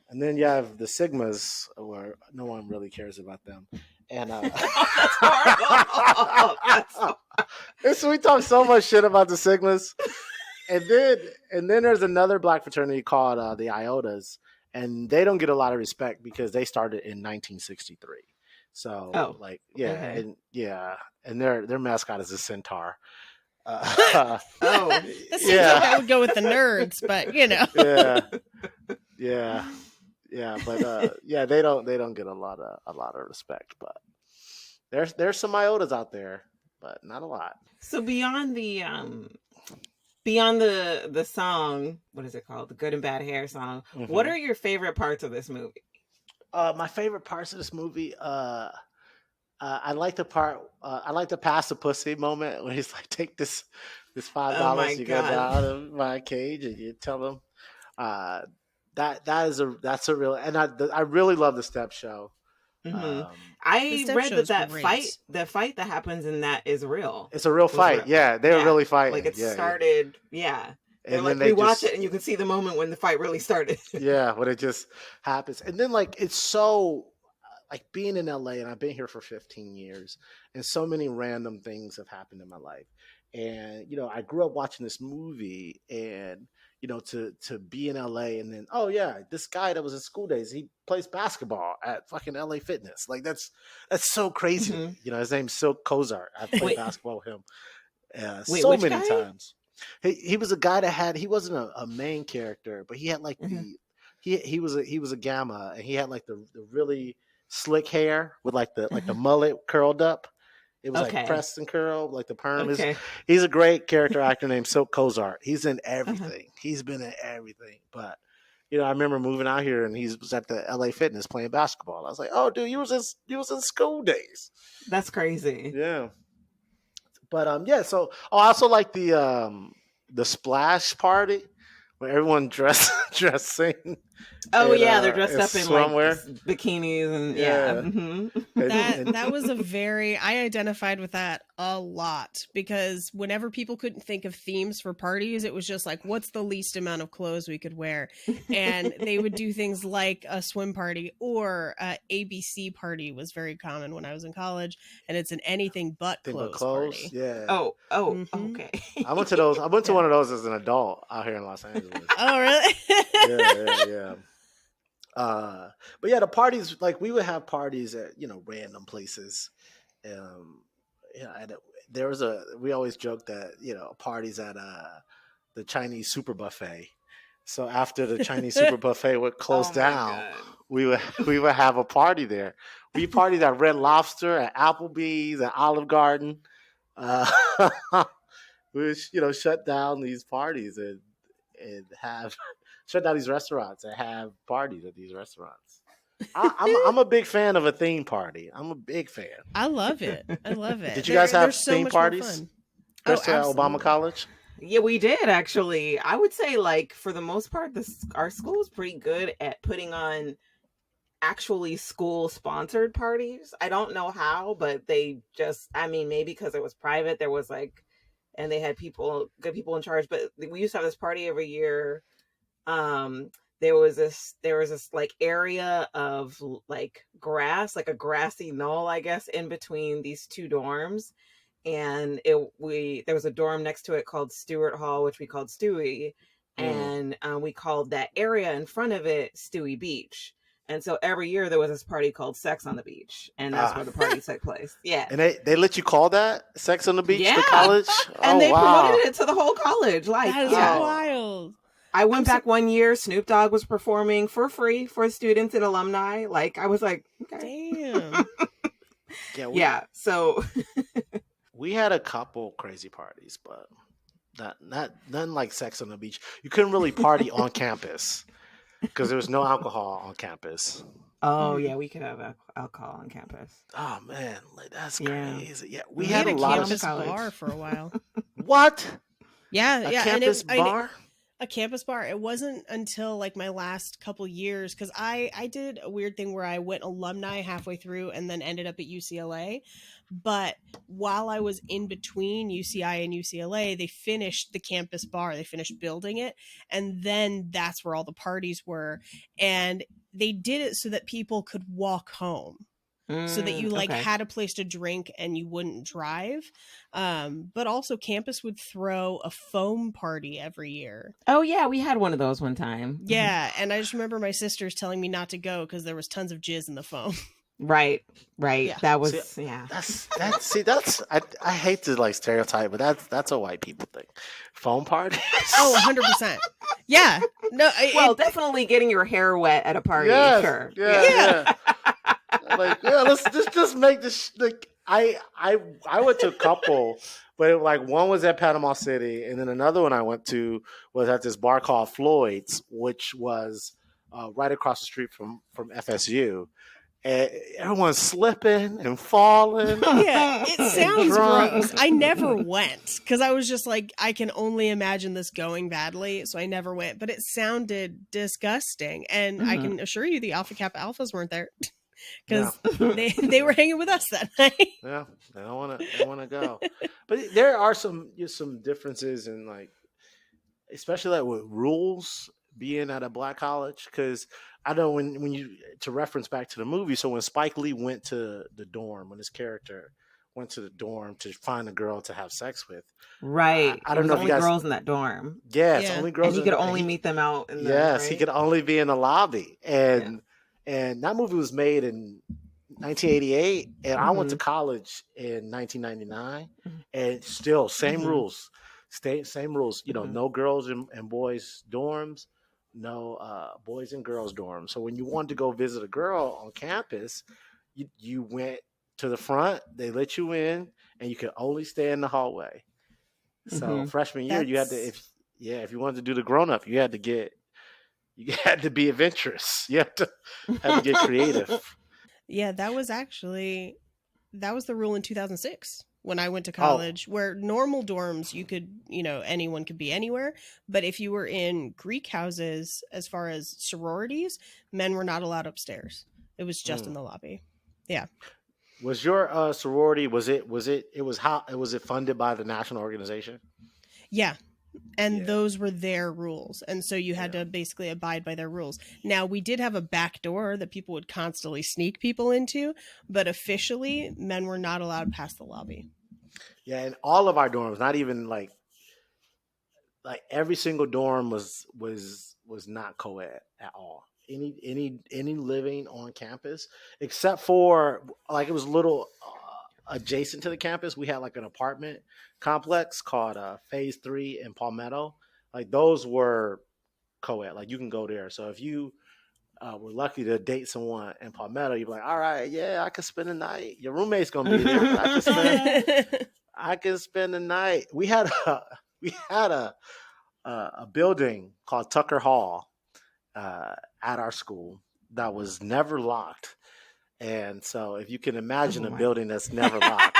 then you have the sigmas where no one really cares about them. And that's horrible. So we talk so much shit about the sigmas. And then there's another Black fraternity called the Iotas. And they don't get a lot of respect because they started in 1963. So, and their mascot is a centaur. That seems like I would go with the nerds, but you know. But they don't get a lot of respect. But there's some Iotas out there, but not a lot. So beyond the song, what is it called? The Good and Bad Hair song. What are your favorite parts of this movie? My favorite parts of this movie, I like the part, I like the pass the pussy moment when he's like, take this $5 you got out of my cage, and you tell him that's a real, and I really love the step show. I read that fight that happens in that is real. It's a real fight. Yeah, they were really fighting. Like it started. Yeah. And like we watch it and you can see the moment when the fight really started. When it just happens. And then like it's so like being in LA, and I've been here for 15 years, and so many random things have happened in my life. And you know, I grew up watching this movie, and you know, to be in LA, and then this guy that was in School Days, he plays basketball at fucking LA Fitness. Like that's so crazy. You know, his name's Silk Cozart. I've played basketball with him so many times. He was a guy that he wasn't a main character, but he had like he was a gamma, and he had like the really slick hair with like the mullet curled up. It was like pressed and curled, like the perm. He's a great character actor named Silk Cozart. He's in everything. He's been in everything. But you know, I remember moving out here, and he was at the LA Fitness playing basketball. I was like, oh, dude, you was in School Days. That's crazy. Yeah. But so I also like the splash party where everyone dressing. Oh they're dressed up in swimwear, like bikinis and that was I identified with that a lot, because whenever people couldn't think of themes for parties, it was just like, what's the least amount of clothes we could wear? And they would do things like a swim party, or ABC party was very common when I was in college, and it's an anything but clothes party. Yeah. Okay. I went to those. I went to one of those as an adult out here in Los Angeles. Oh, really? Yeah. But yeah, the parties, like we would have parties at, you know, random places. There was we always joked that, you know, parties at the Chinese super buffet. So after the Chinese super buffet would close down, we would have a party there. We partied at Red Lobster, at Applebee's, at Olive Garden. We would, you know, shut down these parties and have shut down these restaurants and have parties at these restaurants. I'm a big fan of a theme party. I'm a big fan. I love it. Did you guys have theme parties? At Obama College? Yeah, we did actually. I would say, like, for the most part, our school is pretty good at putting on actually school sponsored parties. I don't know how, but they just, I mean, maybe because it was private, there was like, and they had good people in charge, but we used to have this party every year. Um, there was this like area of like grass, like a grassy knoll, I guess, in between these two dorms. And there was a dorm next to it called Stewart Hall, which we called Stewie. And we called that area in front of it Stewie Beach. And so every year there was this party called Sex on the Beach, and that's where the party took place. Yeah. And they let you call that Sex on the Beach, Yeah. the college? And they wow. promoted it to the whole college. Like, That is yeah. wild. I went back one year. Snoop Dogg was performing for free for students and alumni. Like, I was like, okay. Damn. Yeah. So We had a couple crazy parties, but nothing like Sex on the Beach. You couldn't really party on campus because there was no alcohol on campus. oh yeah, we could have alcohol on campus. Oh man, like that's Yeah. crazy. Yeah, We we had a a lot campus of college. bar for a while. what? Yeah, A yeah. campus and bar? a campus bar. It wasn't until like my last couple years, because I did a weird thing where I went alumni halfway through and then ended up at UCLA. But while I was in between UCI and UCLA, they finished the campus bar. They finished building it, and then that's where all the parties were. And they did it so that people could walk home, so that you like okay. had a place to drink and you wouldn't drive. But also campus would throw a foam party every year. Oh yeah, we had one of those one time. Yeah, and I just remember my sisters telling me not to go because there was tons of jizz in the foam. Right. Yeah. That was See, yeah. I hate to like stereotype, but that's a white people thing. Foam parties. Oh, 100%. Yeah. No, Well, definitely getting your hair wet at a party. Yes, Sure. Yeah. Like, yeah, let's just make this like I went to a couple, but like one was at Panama City, and then another one I went to was at this bar called Floyd's, which was right across the street from FSU. And everyone's slipping and falling. Yeah, it sounds Drunk. gross. I never went because I was just like, I can only imagine this going badly, so I never went. But it sounded disgusting, and I can assure you, the Alpha Kappa Alphas weren't there because they were hanging with us that night. Yeah, they don't want to go. But there are some differences in like, especially like with rules being at a black college, because I know when you, to reference back to the movie, so when Spike Lee went to the dorm, when his character went to the dorm to find a girl to have sex with, Right. I don't know if only you guys, girls in that dorm. yes, Yeah. only girls, And he could only meet them out in the yes, he right? could only be in the lobby, and that movie was made in 1988, and I went to college in 1999, and still same rules, same rules. You know, no girls and boys dorms, no boys and girls dorms. So when you wanted to go visit a girl on campus, you went to the front. They let you in, and you could only stay in the hallway. So freshman year, you had to if you wanted to do the grown up, you had to be adventurous. You had to get creative. Yeah, that was the rule in 2006 when I went to college, where normal dorms, you could, anyone could be anywhere. But if you were in Greek houses, as far as sororities, men were not allowed upstairs. It was just in the lobby. Yeah. Was your sorority, was it funded by the national organization? Yeah. And those were their rules. And so you had to basically abide by their rules. Now, we did have a back door that people would constantly sneak people into, but officially, men were not allowed past the lobby. Yeah, and all of our dorms, not even like every single dorm was not co-ed at all. Any living on campus, except for like it was a little adjacent to the campus, we had like an apartment complex called Phase 3 in Palmetto. Like those were co-ed. Like you can go there. So if you were lucky to date someone in Palmetto, you'd be like, all right, yeah, I could spend the night. Your roommate's gonna be there. But I can spend the night. We had a building called Tucker Hall at our school that was never locked. And so if you can imagine a building that's never locked,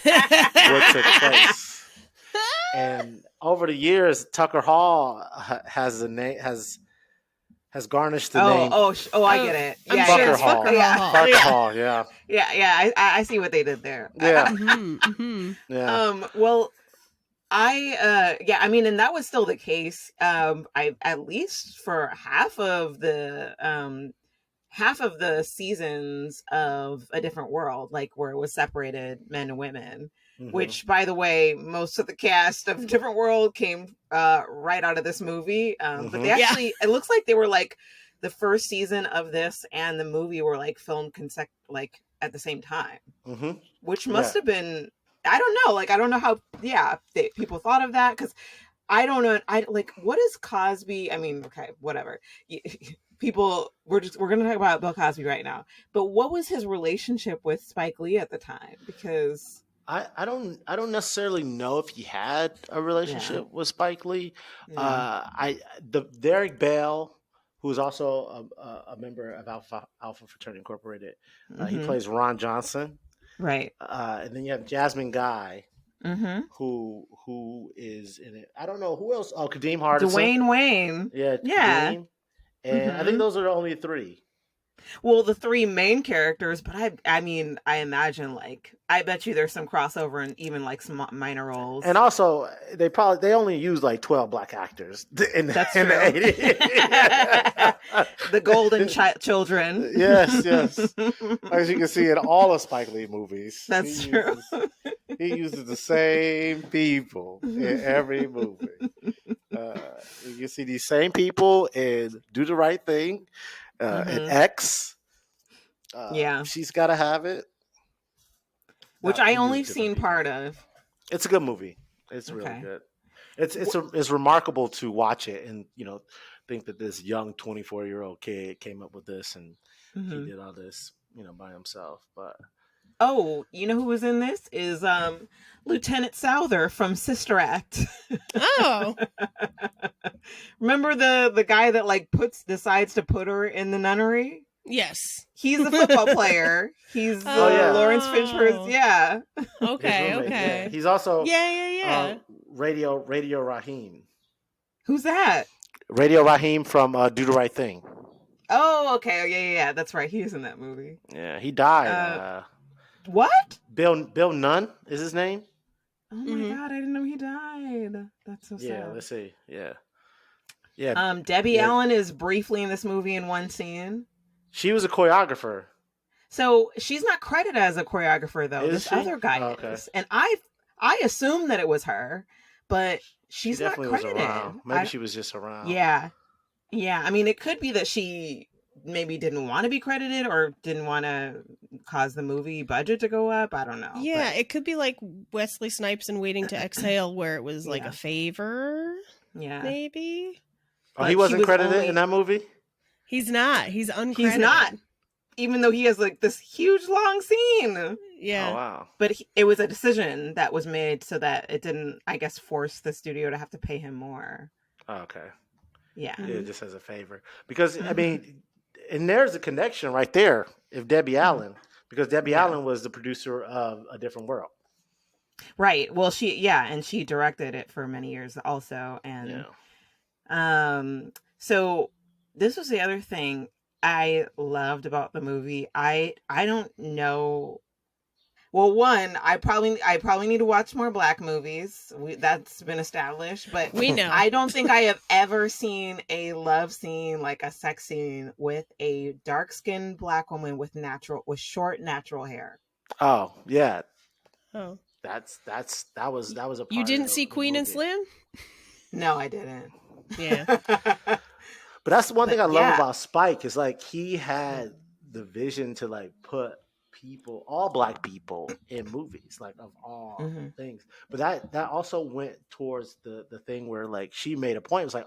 what took place. And over the years, Tucker Hall has has garnished the name I get it. I'm Yeah, sure yeah, it's Fucker Fucker yeah. Hall. Fucker Yeah. Hall, yeah. Yeah, I see what they did there. Yeah. Mm-hmm. Well, I mean, and that was still the case. I at least for half of the seasons of A Different World, like where it was separated men and women, Mhm. which, by the way, most of the cast of Different World came right out of this movie. But they actually, it looks like they were like the first season of this and the movie were like filmed like at the same time, which must have been, I don't know. Like, I don't know how, people thought of that, because I don't know. What is Cosby? I mean, okay, whatever. People, we're going to talk about Bill Cosby right now. But what was his relationship with Spike Lee at the time? Because I don't necessarily know if he had a relationship with Spike Lee. The Derek Bale, who's also a member of Alpha Fraternity Incorporated, he plays Ron Johnson, right? And then you have Jasmine Guy, who is in it. I don't know who else. Oh, Kadeem Hardison, Dwayne Wayne, yeah. Kadeem. And I think those are the only three. Well, the three main characters, but I mean, I imagine, like, I bet you there's some crossover and even like some minor roles. And also, they only use like 12 black actors That's in true. the 80s. The golden children. Yes. As you can see in all of Spike Lee movies. That's true. He uses the same people in every movie. You can see these same people in Do the Right Thing, in X. She's Gotta Have It. Which I only seen part of. It's a good movie. It's really good. It's remarkable to watch it and think that this young 24-year-old kid came up with this and he did all this by himself. But you know who was in this is Lieutenant Souther from Sister Act. Oh. Remember the guy that like decides to put her in the nunnery? Yes. He's the football player. He's Lawrence Fishburne's. Yeah. Okay. Yeah. He's also Yeah. Radio Raheem. Who's that? Radio Raheem from Do the Right Thing. Oh, okay. Yeah. That's right. He was in that movie. Yeah, he died. What? Bill Nunn is his name. Oh my God, I didn't know he died. That's so sad. Yeah, let's see. Yeah. Debbie Allen is briefly in this movie in one scene. She was a choreographer. So she's not credited as a choreographer though. Is this she? other guy is, and I assumed that it was her, but she's not credited. Was around. Maybe she was just around. Yeah. I mean, it could be that she maybe didn't want to be credited or didn't want to cause the movie budget to go up. I don't know. Yeah, it could be like Wesley Snipes in Waiting to Exhale, where it was like a favor. Yeah, maybe. Oh, he wasn't credited in that movie? He's not. He's uncredited. He's not. Even though he has like this huge long scene. Yeah. Oh, wow. But it was a decision that was made so that it didn't, I guess, force the studio to have to pay him more. Oh, okay. Yeah. Just as a favor. Because, I mean, and there's a connection right there. If Debbie Allen, because Debbie Allen was the producer of A Different World. Right. Well, and she directed it for many years also. And so this was the other thing I loved about the movie. I don't know. Well, one, I probably need to watch more black movies. That's been established, but we know. I don't think I have ever seen a love scene, like a sex scene, with a dark-skinned black woman with short natural hair. Oh yeah. Oh, that was a part You didn't of see the Queen movie. and Slim? No, I didn't. Yeah. But that's the one thing I love about Spike is like he had the vision to like put all black people in movies, like of all things. But that also went towards the thing where like she made a point. It was like,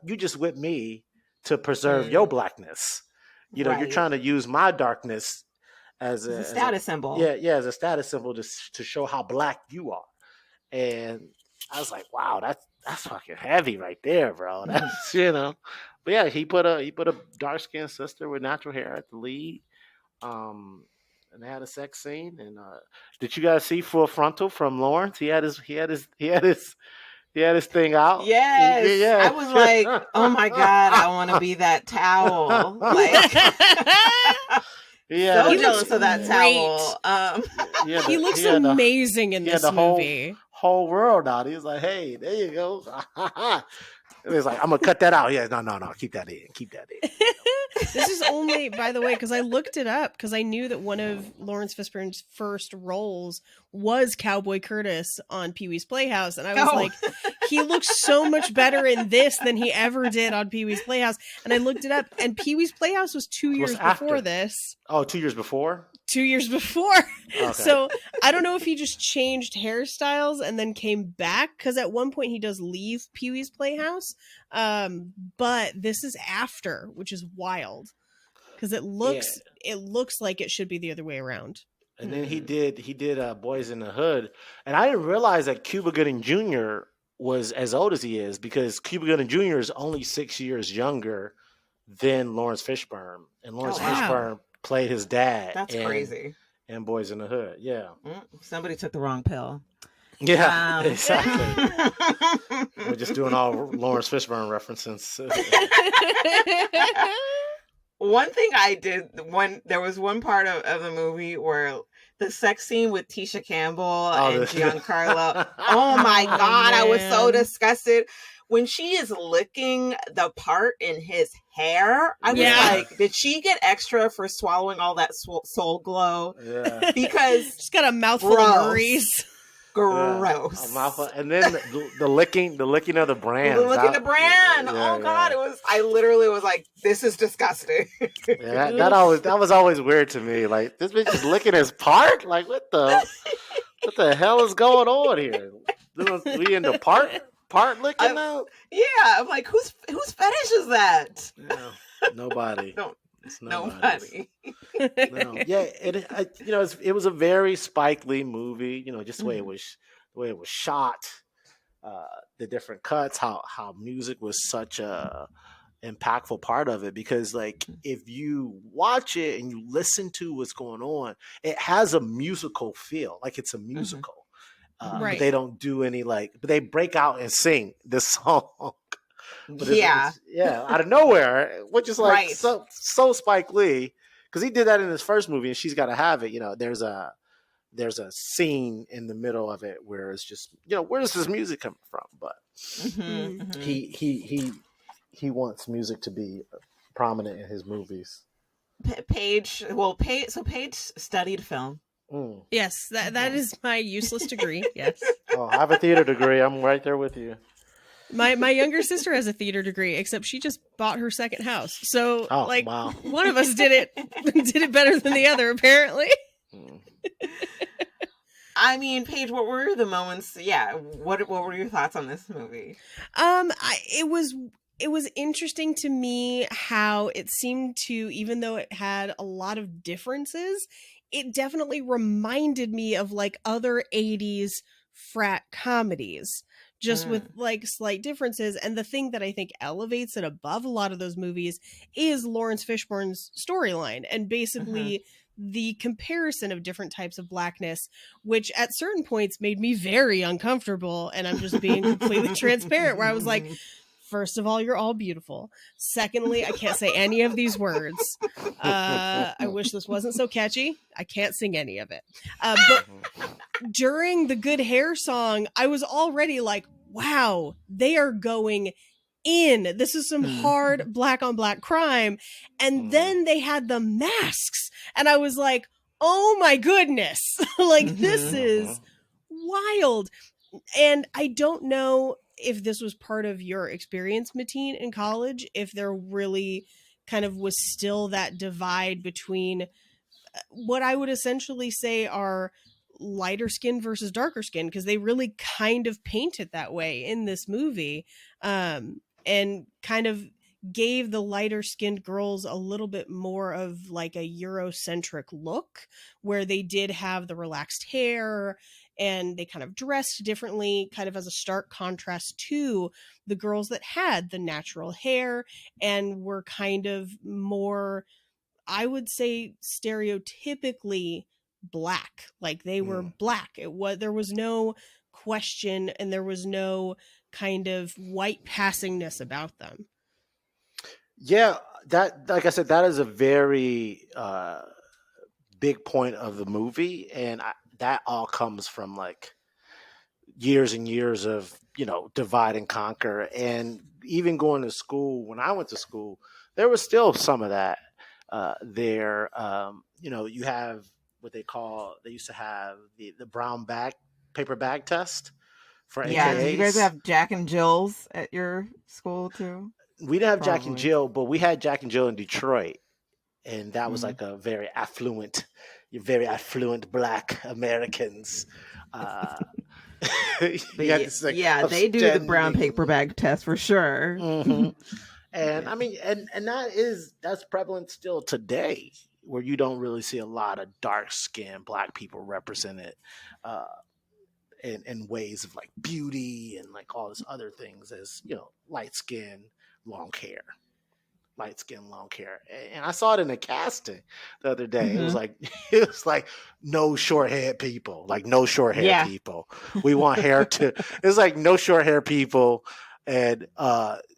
you just with me to preserve your blackness. You know, you're trying to use my darkness as a status symbol. Yeah, as a status symbol to show how black you are. And I was like, wow, that's fucking heavy right there, bro. That's But yeah, he put a dark skinned sister with natural hair at the lead. And they had a sex scene. And did you guys see Full Frontal from Lawrence? He had his He had his thing out. Yes. Yeah. I was like, oh my God, I want to be that towel. Like, Yeah, so He jealous looks of that great. towel. He looks amazing in this movie. Whole world out. He was like, "Hey, there you go." And he's like, "I'm gonna cut that out." Yeah, no, keep that in. This is only, by the way, because I looked it up because I knew that one of Lawrence Fishburne's first roles was Cowboy Curtis on Pee-wee's Playhouse, and I was like, he looks so much better in this than he ever did on Pee-wee's Playhouse. And I looked it up, and Pee-wee's Playhouse was 2 years before this. Oh, 2 years before? 2 years before. Okay. So I don't know if he just changed hairstyles and then came back, because at one point he does leave Pee-wee's Playhouse. But this is after, which is wild, because it looks like it should be the other way around. And then he did Boys in the Hood, and I didn't realize that Cuba Gooding Jr. was as old as he is, because Cuba Gooding Jr. is only 6 years younger than Lawrence Fishburne, and Lawrence Fishburne played his dad. That's crazy. And Boys in the Hood, yeah. Somebody took the wrong pill. Yeah, exactly. We're just doing all Lawrence Fishburne references. One thing I did when there was one part of the movie where the sex scene with Tisha Campbell and Giancarlo. Oh my God, I was so disgusted. When she is licking the part in his hair, I was like, did she get extra for swallowing all that soul glow? Yeah. Because she's got a mouthful of Murray's. Gross. And then the licking of the brand. The licking the brand. God, it was. I literally was like, "This is disgusting." Yeah, that was always weird to me. Like, this bitch is licking his part. Like, what the hell is going on here? We into part licking now? Yeah, I'm like, whose fetish is that? Yeah, nobody. It's nobody. No. Yeah, it was a very Spike Lee movie. Just the way it was shot, the different cuts, how music was such a impactful part of it. Because like, if you watch it and you listen to what's going on, it has a musical feel, like it's a musical. Right. But they don't do any but they break out and sing this song. But out of nowhere, which is like so Spike Lee, because he did that in his first movie, and She's Gotta Have It. There's a scene in the middle of it where it's just, where does this music come from? But he wants music to be prominent in his movies. Paige studied film. Yes, that is my useless degree. Yes. Oh, I have a theater degree. I'm right there with you. My younger sister has a theater degree, except she just bought her second house. So one of us did it better than the other, apparently. I mean, Paige, what were the moments? Yeah, what were your thoughts on this movie? It was interesting to me how it seemed to, even though it had a lot of differences, it definitely reminded me of like other 80s frat comedies. Just with like slight differences. And the thing that I think elevates it above a lot of those movies is Lawrence Fishburne's storyline, and basically the comparison of different types of blackness, which at certain points made me very uncomfortable. And I'm just being completely transparent, where I was like, first of all, you're all beautiful. Secondly, I can't say any of these words. I wish this wasn't so catchy. I can't sing any of it. But during the Good Hair song, I was already like, wow, they are going in. This is some hard black on black crime. And then they had the masks. And I was like, oh my goodness. Like, this is wild. And I don't know if this was part of your experience, Mateen, in college, if there really kind of was still that divide between what I would essentially say are lighter skin versus darker skin, because they really kind of paint it that way in this movie, and kind of gave the lighter skinned girls a little bit more of like a Eurocentric look, where they did have the relaxed hair and they kind of dressed differently, kind of as a stark contrast to the girls that had the natural hair and were kind of more, I would say, stereotypically black. Like, they were black. There was no question and there was no kind of white passingness about them. Yeah, that, like I said, that is a very big point of the movie, and that all comes from like years and years of divide and conquer, and even going to school. When I went to school, there was still some of that there. You have what they used to have the brown bag paper bag test for Yeah, did you guys AKAs. have Jack and Jill's at your school too? We didn't have Jack and Probably. Jill, but we had Jack and Jill in Detroit, and that was Mhm. like a very affluent Black Americans. But You had this, like, yeah, they do the brown upstanding- paper bag test for sure. Mhm. And Yeah. I mean, and that's prevalent still today, where you don't really see a lot of dark skinned Black people represented in ways of like beauty and like all this other things as light skin, long hair. And I saw it in the casting the other day. It was like no short haired people, Yeah. people. We want hair to. It's like no short hair people, and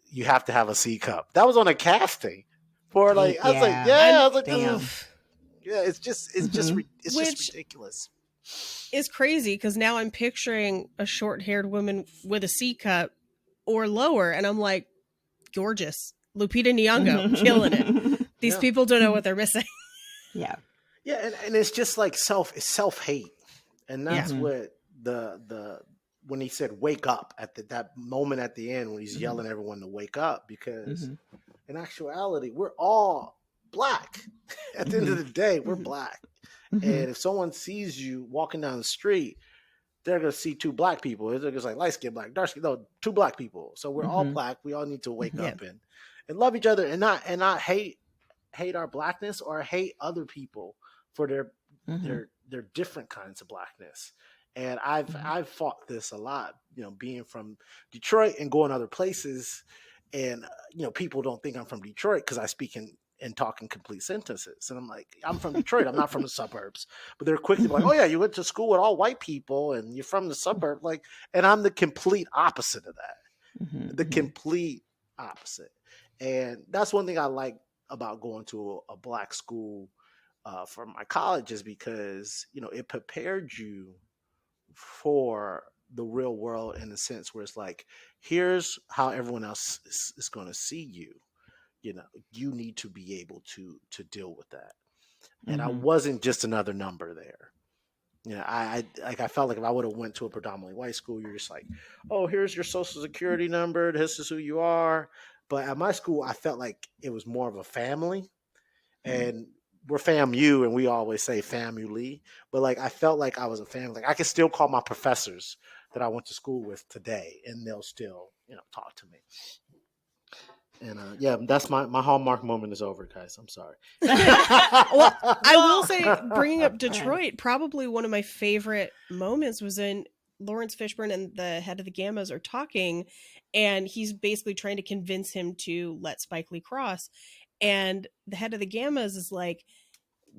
you have to have a C cup. That was on a casting for like. I was like, Yeah. I was like, Damn. it's just Which- ridiculous. It's crazy because now I'm picturing a short-haired woman with a C cup or lower, and I'm like, gorgeous. Lupita Nyong'o, killing it. These Yeah. people don't know what they're missing. Yeah. Yeah, and it's just like self hate, and that's Yeah. what the when he said wake up at that moment at the end when he's yelling at everyone to wake up, because in actuality we're all Black. At the end of the day, we're Black, and if someone sees you walking down the street, they're gonna see two Black people. They're just like light skin Black, dark skin, no, two Black people. So we're all Black. We all need to wake up and love each other, and not hate our Blackness or hate other people for their different kinds of Blackness. And I've fought this a lot, being from Detroit and going other places, and people don't think I'm from Detroit because I speak and talk in complete sentences, and I'm like, I'm from Detroit. I'm not from the suburbs. But they're quick to be like, oh yeah, you went to school with all white people and you're from the suburb, like, and I'm the complete opposite of that. The complete opposite. And that's one thing I like about going to a Black school for my college, is because it prepared you for the real world, in the sense where it's like, here's how everyone else is going to see you. You need to be able to deal with that. And I wasn't just another number there. I felt like if I would have went to a predominantly white school, you're just like, oh, here's your social security number, this is who you are. But at my school, I felt like it was more of a family, and we're FAMU, and we always say family. But like, I felt like I was a family. Like, I can still call my professors that I went to school with today, and they'll still, talk to me. And that's my Hallmark moment is over, guys. I'm sorry. Well, I will say, bringing up Detroit, probably one of my favorite moments was in Lawrence Fishburne and the head of the Gammas are talking, and he's basically trying to convince him to let Spike Lee cross. And the head of the Gammas is like,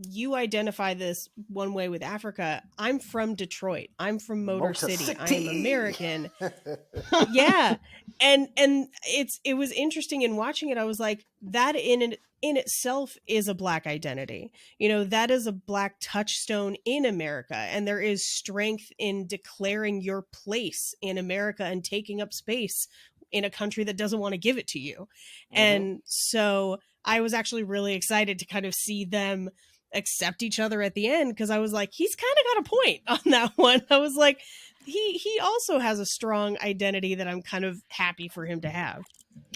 you identify this one way with Africa. I'm from Detroit. I'm from Motor City. I am American. Yeah. And it was interesting in watching it. I was like, that in itself is a Black identity. That is a Black touchstone in America. And there is strength in declaring your place in America and taking up space in a country that doesn't want to give it to you. And so I was actually really excited to kind of see them accept each other at the end, because I was like, he's kind of got a point on that one. I was like, he also has a strong identity that I'm kind of happy for him to have.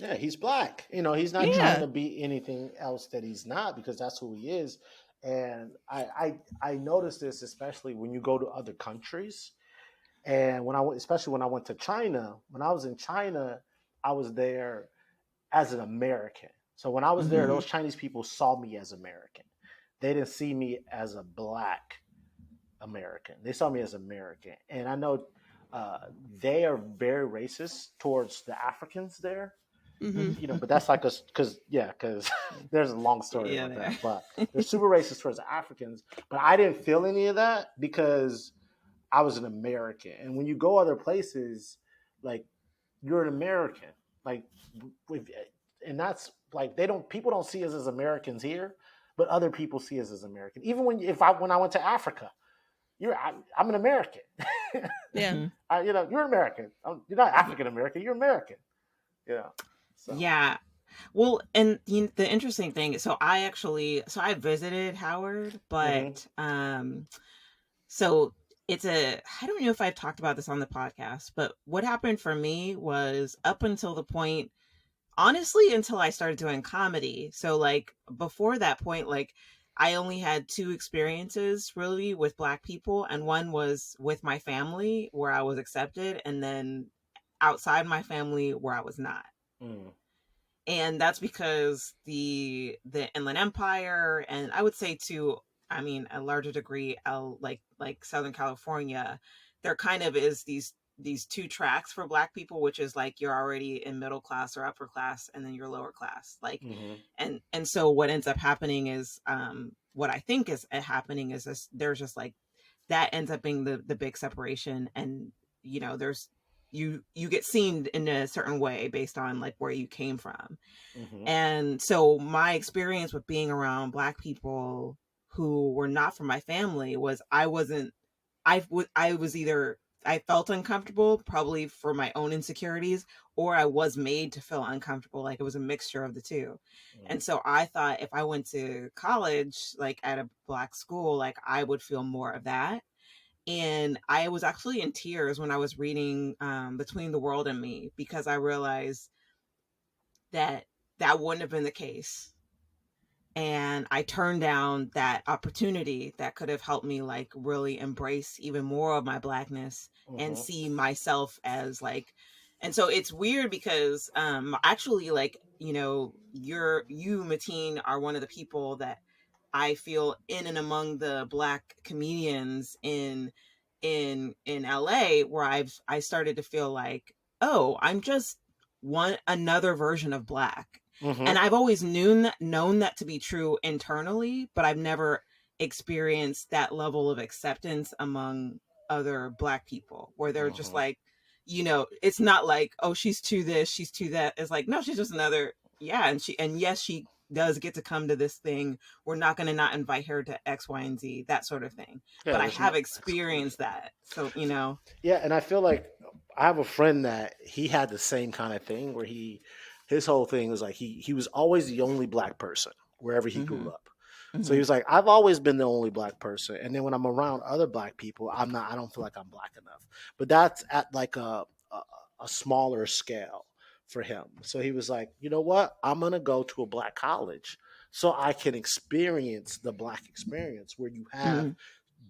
Yeah, he's Black. He's not trying to be anything else that he's not, because that's who he is. And I noticed this, especially when you go to other countries. And especially when I went to China. When I was in China, I was there as an American. So when I was there, those Chinese people saw me as American. They didn't see me as a Black American. They saw me as American. And I know they are very racist towards the Africans there. But that's like because there's a long story about that. But they're super racist towards the Africans. But I didn't feel any of that, because I was an American. And when you go other places, like you're an American, like, and that's like people don't see us as Americans here, but other people see us as American. Even when I went to Africa, I'm an American. Yeah. You're American. You're not African American. You're American. So. Yeah. Well, and the interesting thing, so I visited Howard, but so I don't know if I've talked about this on the podcast, but what happened for me was up until the point, honestly, until I started doing comedy. So like before that point, like I only had 2 experiences really with Black people, and one was with my family where I was accepted, and then outside my family where I was not. And that's because the Inland Empire, and I would say to, I mean, a larger degree, like Southern California, there kind of is these 2 tracks for Black people, which is like you're already in middle class or upper class, and then you're lower class. Like, and so what ends up happening is, what I think is happening is this, there's just like that ends up being the big separation, and there's you get seen in a certain way based on like where you came from. And so my experience with being around Black people who were not from my family was I was either I felt uncomfortable, probably for my own insecurities, or I was made to feel uncomfortable. Like it was a mixture of the 2. And so I thought if I went to college, like at a Black school, like I would feel more of that. And I was actually in tears when I was reading Between the World and Me, because I realized that wouldn't have been the case. And I turned down that opportunity that could have helped me like really embrace even more of my Blackness and see myself as like, and so it's weird because actually like, you, Mateen, are one of the people that I feel in and among the Black comedians in LA, where I started to feel like, oh, I'm just another version of Black. And I've always known that to be true internally, but I've never experienced that level of acceptance among other Black people where they're just like, it's not like, oh, she's to this, she's to that. It's like, no, she's just another. Yeah. And yes, she does get to come to this thing. We're not going to not invite her to X, Y, and Z, that sort of thing. Yeah, but I have experienced that. So, Yeah. And I feel like I have a friend that he had the same kind of thing where his whole thing was like, he was always the only Black person wherever he grew up. So he was like, I've always been the only Black person. And then when I'm around other Black people, I don't feel like I'm Black enough. But that's at like a smaller scale for him. So he was like, you know what? I'm going to go to a Black college so I can experience the Black experience where you have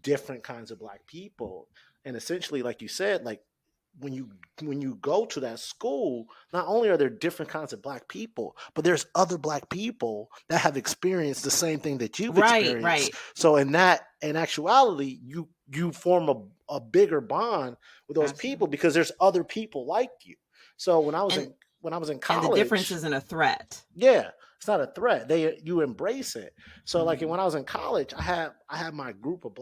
different kinds of Black people. And essentially, like you said, like when you go to that school, not only are there different kinds of Black people, but there's other Black people that have experienced the same thing that you've experienced. Right. So in actuality, you form a bigger bond with those people because there's other people like you. So when I was in college, and the difference isn't a threat. Yeah, it's not a threat. You embrace it. So like when I was in college, I had my group of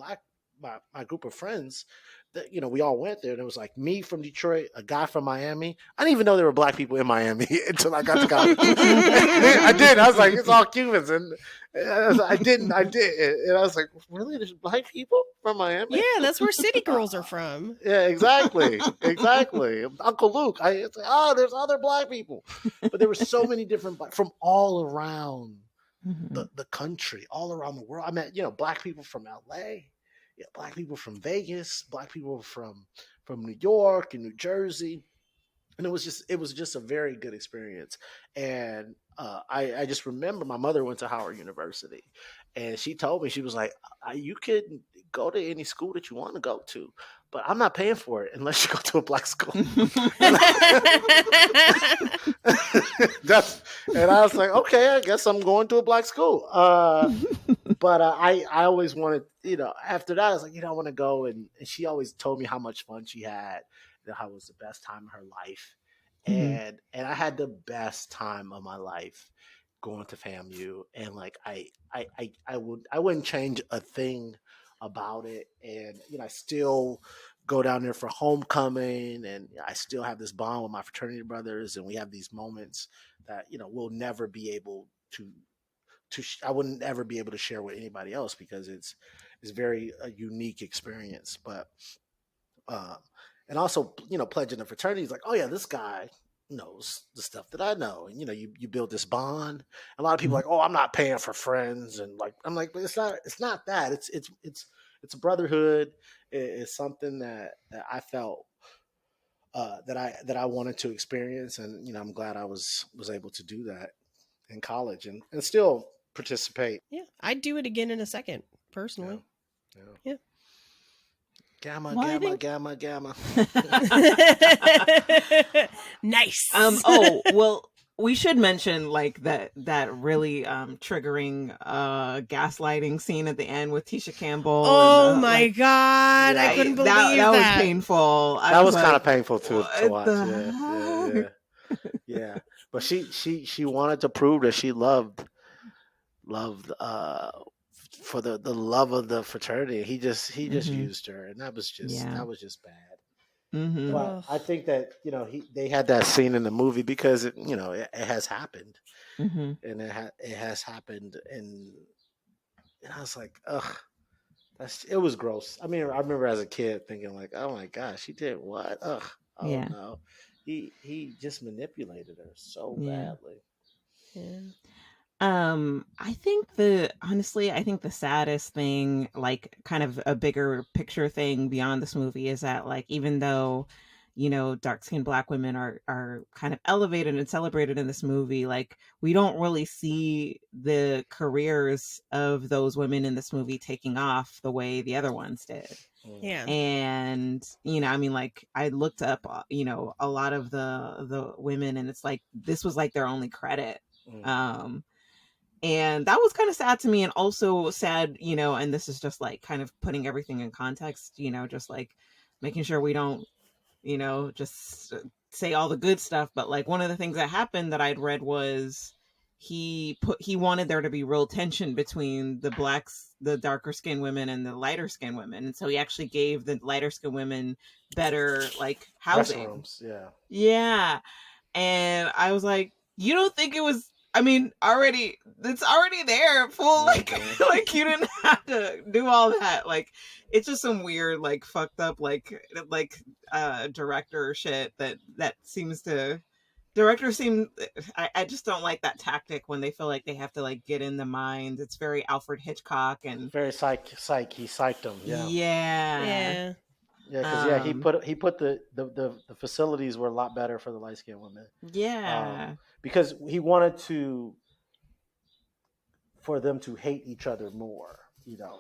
my group of friends that, we all went there, and it was like me from Detroit, a guy from Miami. I didn't even know there were Black people in Miami until I got to college. I did. I was like, it's all Cubans, and I did, and I was like, really? There's Black people from Miami? Yeah, that's where city girls are from. Yeah, exactly. Uncle Luke. It's like, there's other Black people, but there were so many different from all around the country, all around the world. I met Black people from LA. Yeah, Black people from Vegas, Black people from New York and New Jersey, and it was just a very good experience. And I just remember my mother went to Howard University, and she told me, she was like, you could go to any school that you want to go to, but I'm not paying for it unless you go to a Black school. And I was like, okay, I guess I'm going to a Black school. But I always wanted, after that, I was like, I want to go. And she always told me how much fun she had, how it was the best time of her life. And I had the best time of my life going to FAMU. And like, I wouldn't change a thing about it. And, I still go down there for homecoming, and I still have this bond with my fraternity brothers, and we have these moments that we'll never be able to I wouldn't ever be able to share with anybody else because it's very a unique experience. But um, and also pledging the fraternity is like, oh yeah, this guy knows the stuff that I know, and you build this bond. A lot of people are like, oh, I'm not paying for friends, and like I'm like, but it's not that. It's a brotherhood. It's something that I felt that I wanted to experience, and I'm glad I was able to do that in college and still participate. Yeah, I'd do it again in a second, personally. Yeah. Gamma, Well, gamma, gamma. Nice. Oh, well, we should mention like that really triggering gaslighting scene at the end with Tisha Campbell. Oh and, my god, Yeah. I couldn't believe that was painful. That was like, kind of painful to watch. the Yeah. But she wanted to prove that she loved for the love of the fraternity. He just used her, and that was just bad. Mm-hmm. But I think that they had that scene in the movie because it has happened, Mm-hmm. and it has happened, and I was like, ugh, it was gross. I mean, I remember as a kid thinking like, oh my gosh, he did what? Ugh, oh Yeah. no, he just manipulated her so Yeah. badly. Yeah. I think the saddest thing, like kind of a bigger picture thing beyond this movie, is that like even though dark-skinned Black women are kind of elevated and celebrated in this movie, like we don't really see the careers of those women in this movie taking off the way the other ones did. Yeah. And I mean, like I looked up a lot of the women, and it's like this was like their only credit. And that was kind of sad to me, and also sad, and this is just like kind of putting everything in context, just like making sure we don't, just say all the good stuff. But like one of the things that happened that I'd read was he wanted there to be real tension between the darker skinned women and the lighter skinned women. And so he actually gave the lighter skinned women better like housing. Restrooms, yeah. Yeah. And I was like, you don't think it was, I mean, it's already there full, like, like you didn't have to do all that. Like, it's just some weird, like, fucked up, like director shit that seems to, directors seem, I just don't like that tactic when they feel like they have to, like, get in the mind. It's very Alfred Hitchcock and very he psyched them. Yeah. Yeah. Yeah, because he put the facilities were a lot better for the light skinned women. Yeah. Because he wanted for them to hate each other more,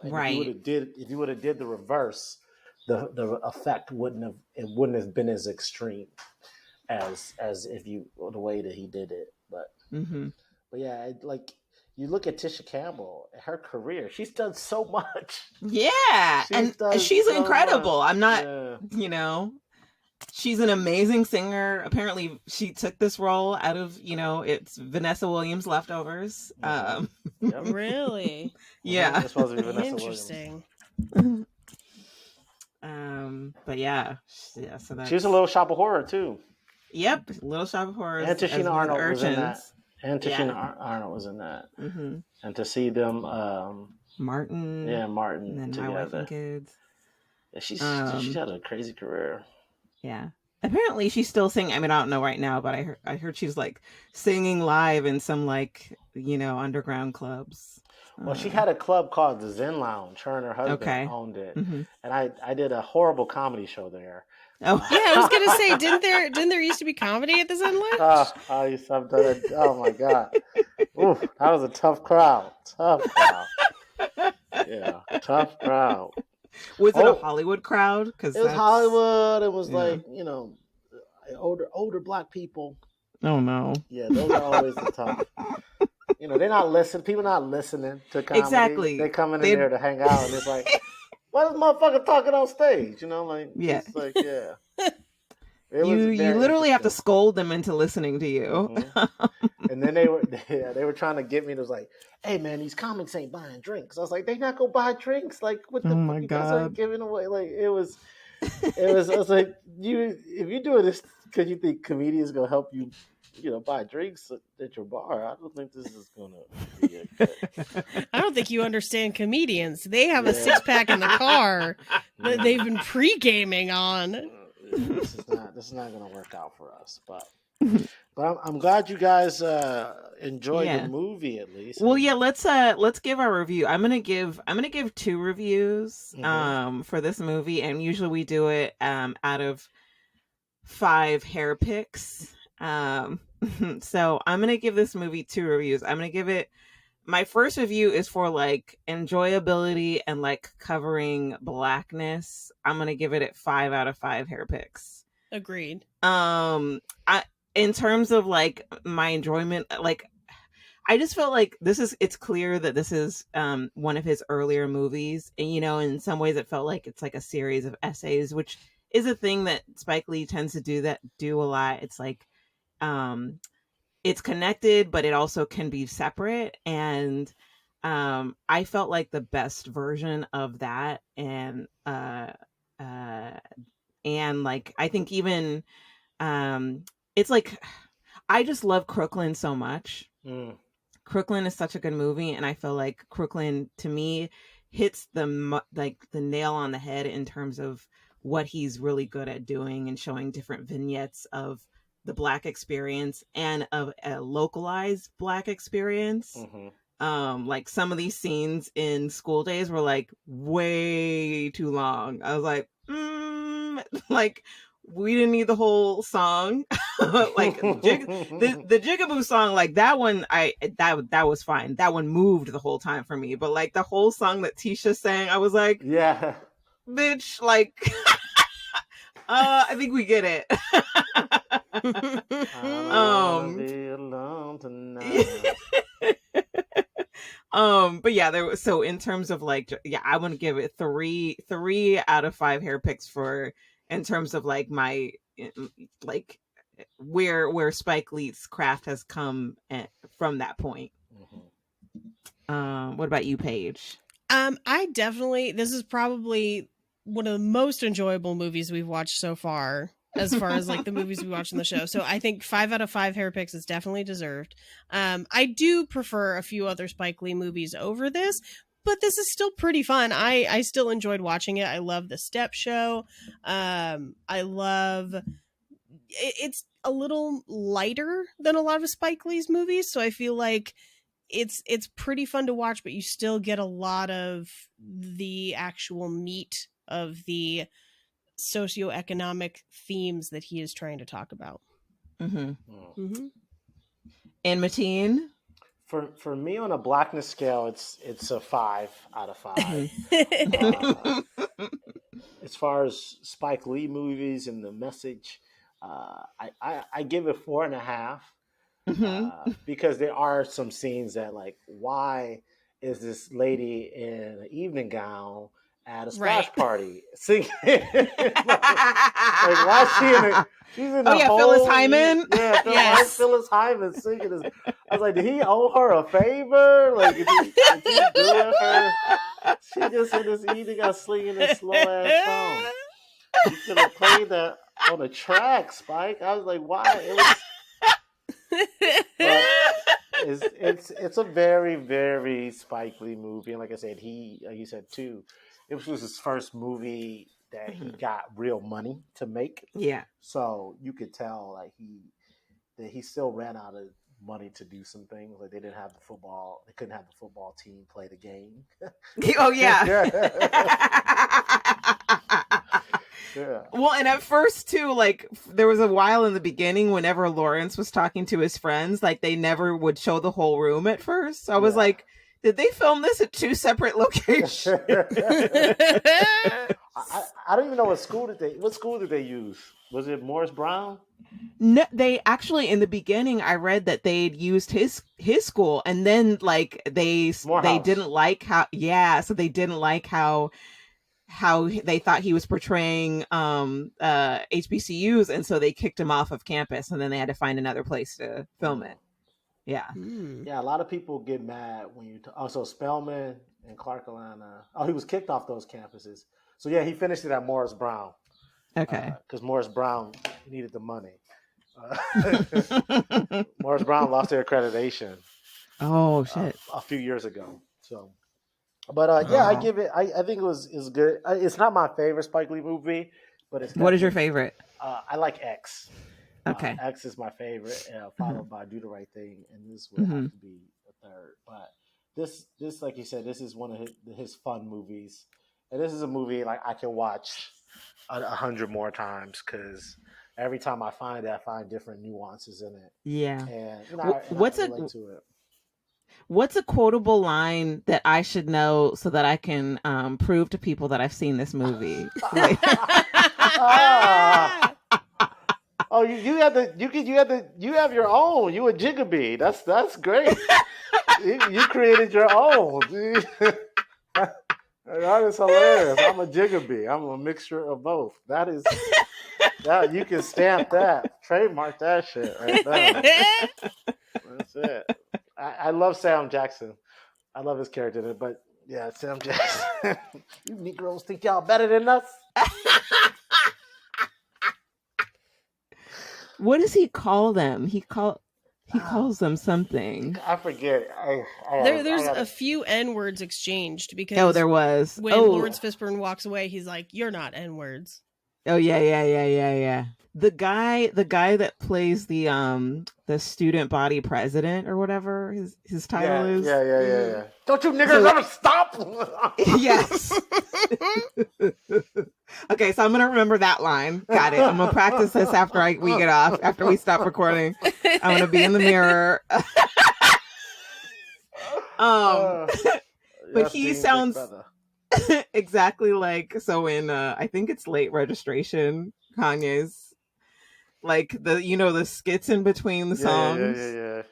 And right. If you would have did the reverse, the effect wouldn't have been as extreme as if the way that he did it. But but yeah, like you look at Tisha Campbell, her career, she's done so much. Yeah, and she's so incredible. Much. I'm not, she's an amazing singer. Apparently, she took this role out of, it's Vanessa Williams' Leftovers. Yep. Really? Yeah. It's supposed to be Vanessa Interesting. Williams. But yeah, so that's... She was a Little Shop of Horror too. Yep, Little Shop of Horrors. And Tashina Arnold was in that. And Tashina Yeah. Arnold was in that. Mm-hmm. And to see them, Martin. Yeah, Martin. And then together. My Wife and Kids. Yeah, she's had a crazy career. Yeah. Apparently she's still singing. I mean, I don't know right now, but I heard she's like singing live in some like, underground clubs. Well, she had a club called the Zen Lounge. Her and her husband owned it. Mm-hmm. And I did a horrible comedy show there. Oh yeah, I was gonna say, didn't there used to be comedy at the Zen Lounge? I've done it. Oh my god, oof, that was a tough crowd. Yeah, tough crowd. Was it a Hollywood crowd? Because it was Hollywood. It was like older Black people. Oh no. Yeah, those are always the tough. They're not listening. People not listening to comedy. Exactly. They come in there to hang out, and it's like, why is motherfucker talking on stage? Yeah. It's like, yeah. You literally have to scold them into listening to you. Mm-hmm. And then they were trying to get me. It was like, hey man, these comics ain't buying drinks. I was like, they not gonna buy drinks. Like, what the fuck you guys are giving away? Like, it was It was like if you're doing this because you think comedians gonna help you, buy drinks at your bar. I don't think this is gonna be a good. I don't think you understand comedians. They have a Yeah. 6-pack in the car that they've been pre-gaming on. This is not gonna work out for us, but I'm glad you guys enjoyed Yeah. the movie at least. Well, yeah, let's give our review. I'm gonna give 2 reviews for this movie, and usually we do it out of 5 hair picks. So I'm gonna give this movie 2 reviews. I'm gonna give it, my first review is for like enjoyability and like covering blackness. I'm gonna give it 5 out of 5 hair picks. Agreed. In terms of like my enjoyment, like I just felt like it's clear that this is one of his earlier movies, and in some ways it felt like it's like a series of essays, which is a thing that Spike Lee tends to do a lot. It's like it's connected, but it also can be separate, and I felt like the best version of that, and like I think even it's like I just love Crooklyn so much. Crooklyn is such a good movie, and I feel like Crooklyn to me hits the nail on the head in terms of what he's really good at doing and showing different vignettes of the Black experience and of a localized Black experience. Like some of these scenes in School Days were like way too long. I was like, like we didn't need the whole song. Like the Jigaboo song, like that one, that was fine. That one moved the whole time for me. But like the whole song that Tisha sang, I was like, yeah, bitch, like I think we get it. I don't wanna be alone tonight. But yeah, so in terms of like, yeah, I want to give it 3 out of 5 hair picks for, in terms of like my, like where Spike Lee's craft has come from that point. What about you, Paige? I definitely, this is probably one of the most enjoyable movies we've watched so far as like the movies we watched on the show. So I think 5 out of 5 hair picks is definitely deserved. I do prefer a few other Spike Lee movies over this, but this is still pretty fun. I still enjoyed watching it. I love the Step Show. I love it's a little lighter than a lot of Spike Lee's movies, so I feel like it's pretty fun to watch, but you still get a lot of the actual meat of the socioeconomic themes that he is trying to talk about. And Mateen? For me, on a blackness scale, it's a 5 out of 5. As far as Spike Lee movies and the message, I give it 4.5 because there are some scenes that, like, why is this lady in an evening gown at a splash party singing? like why is she's in the whole, Phyllis Hyman. Yeah, Phyllis Hyman singing this. I was like, did he owe her a favor? Like, did he do her? She just in this evening gown singing this slow ass song. You should have played that on a track, Spike. I was like, why? It's a very, very Spike Lee movie, and like I said, you said too, it was his first movie that he got real money to make. Yeah. So you could tell like he still ran out of money to do some things. Like they couldn't have the football team play the game. Oh yeah. Yeah. Well, and at first too, like there was a while in the beginning whenever Lawrence was talking to his friends, like they never would show the whole room at first. So I was like, did they film this at 2 separate locations? I don't even know what school did they use? Was it Morris Brown? No, they actually, in the beginning, I read that they'd used his school, and then like they didn't like how so they didn't like how they thought he was portraying HBCUs, and so they kicked him off of campus, and then they had to find another place to film it. Yeah. Yeah, a lot of people get mad when you also Spelman and Clark Atlanta. Oh, he was kicked off those campuses. So yeah, he finished it at Morris Brown. Okay. Because Morris Brown needed the money. Morris Brown lost their accreditation Oh shit. a few years ago. So, but yeah, I give it. I think it was good. It's not my favorite Spike Lee movie, but it's. What is your definitely- favorite? I like X. Okay. X is my favorite, followed by Do the Right Thing, and this would have to be a third. But this, like you said, this is one of his fun movies, and this is a movie like I can watch 100 more times because every time I find it, I find different nuances in it. Yeah. And What's I relate to it. What's a quotable line that I should know so that I can prove to people that I've seen this movie? Like- Oh, you have your own. You a jigabee. That's great. you created your own. That is hilarious. I'm a jigabee. I'm a mixture of both. That you can stamp that, trademark that shit right there. That's it. I love Sam Jackson. I love his character in it, but yeah, Sam Jackson. You Negroes think y'all better than us? What does he call them? He calls them something. I forget. There's a few N-words exchanged because Oh, there was. when Oh, Lawrence Fishburne walks away, he's like, "You're not N-words." oh yeah. The guy that plays the student body president or whatever his title is. Yeah. Don't you niggers ever stop? Yes. Okay, so I'm gonna remember that line. Got it. I'm gonna practice this after we get off. After we stop recording, I'm gonna be in the mirror. But he sounds exactly like in I think it's Late Registration, Kanye's like the skits in between the songs. Yeah.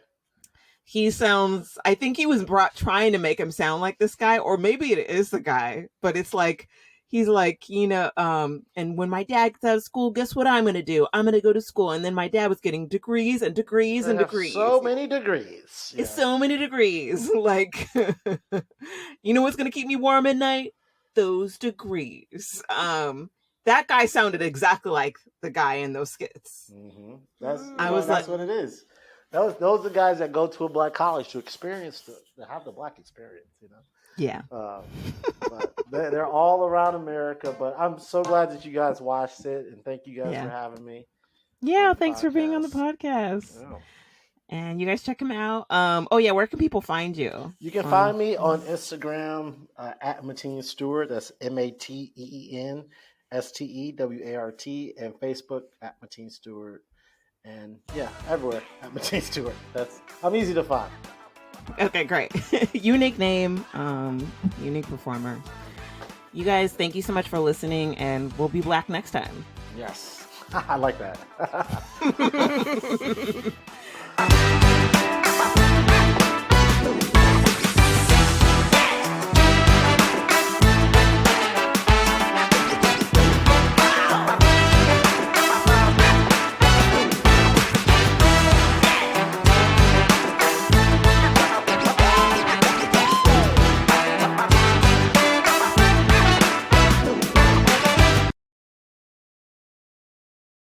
He sounds, I think he was trying to make him sound like this guy, or maybe it is the guy, but it's like, he's like, and when my dad gets out of school, guess what I'm going to do? I'm going to go to school. And then my dad was getting degrees and degrees and degrees. So many degrees. It's so many degrees. Like, what's going to keep me warm at night? Those degrees. That guy sounded exactly like the guy in those skits. Mm-hmm. That's what it is. Those are the guys that go to a black college to experience to have the black experience, Yeah. But they're all around America. But I'm so glad that you guys watched it, and thank you guys for having me. Yeah, thanks for being on the podcast. Yeah. And you guys check him out. Where can people find you? You can find me on Instagram at Mateen Stewart. That's MATEEN STEWART, and Facebook at Mateen Stewart. And yeah, everywhere at Mateen Stewart. I'm easy to find. Okay, great. Unique name, unique performer. You guys, thank you so much for listening, and we'll be black next time. Yes. I like that.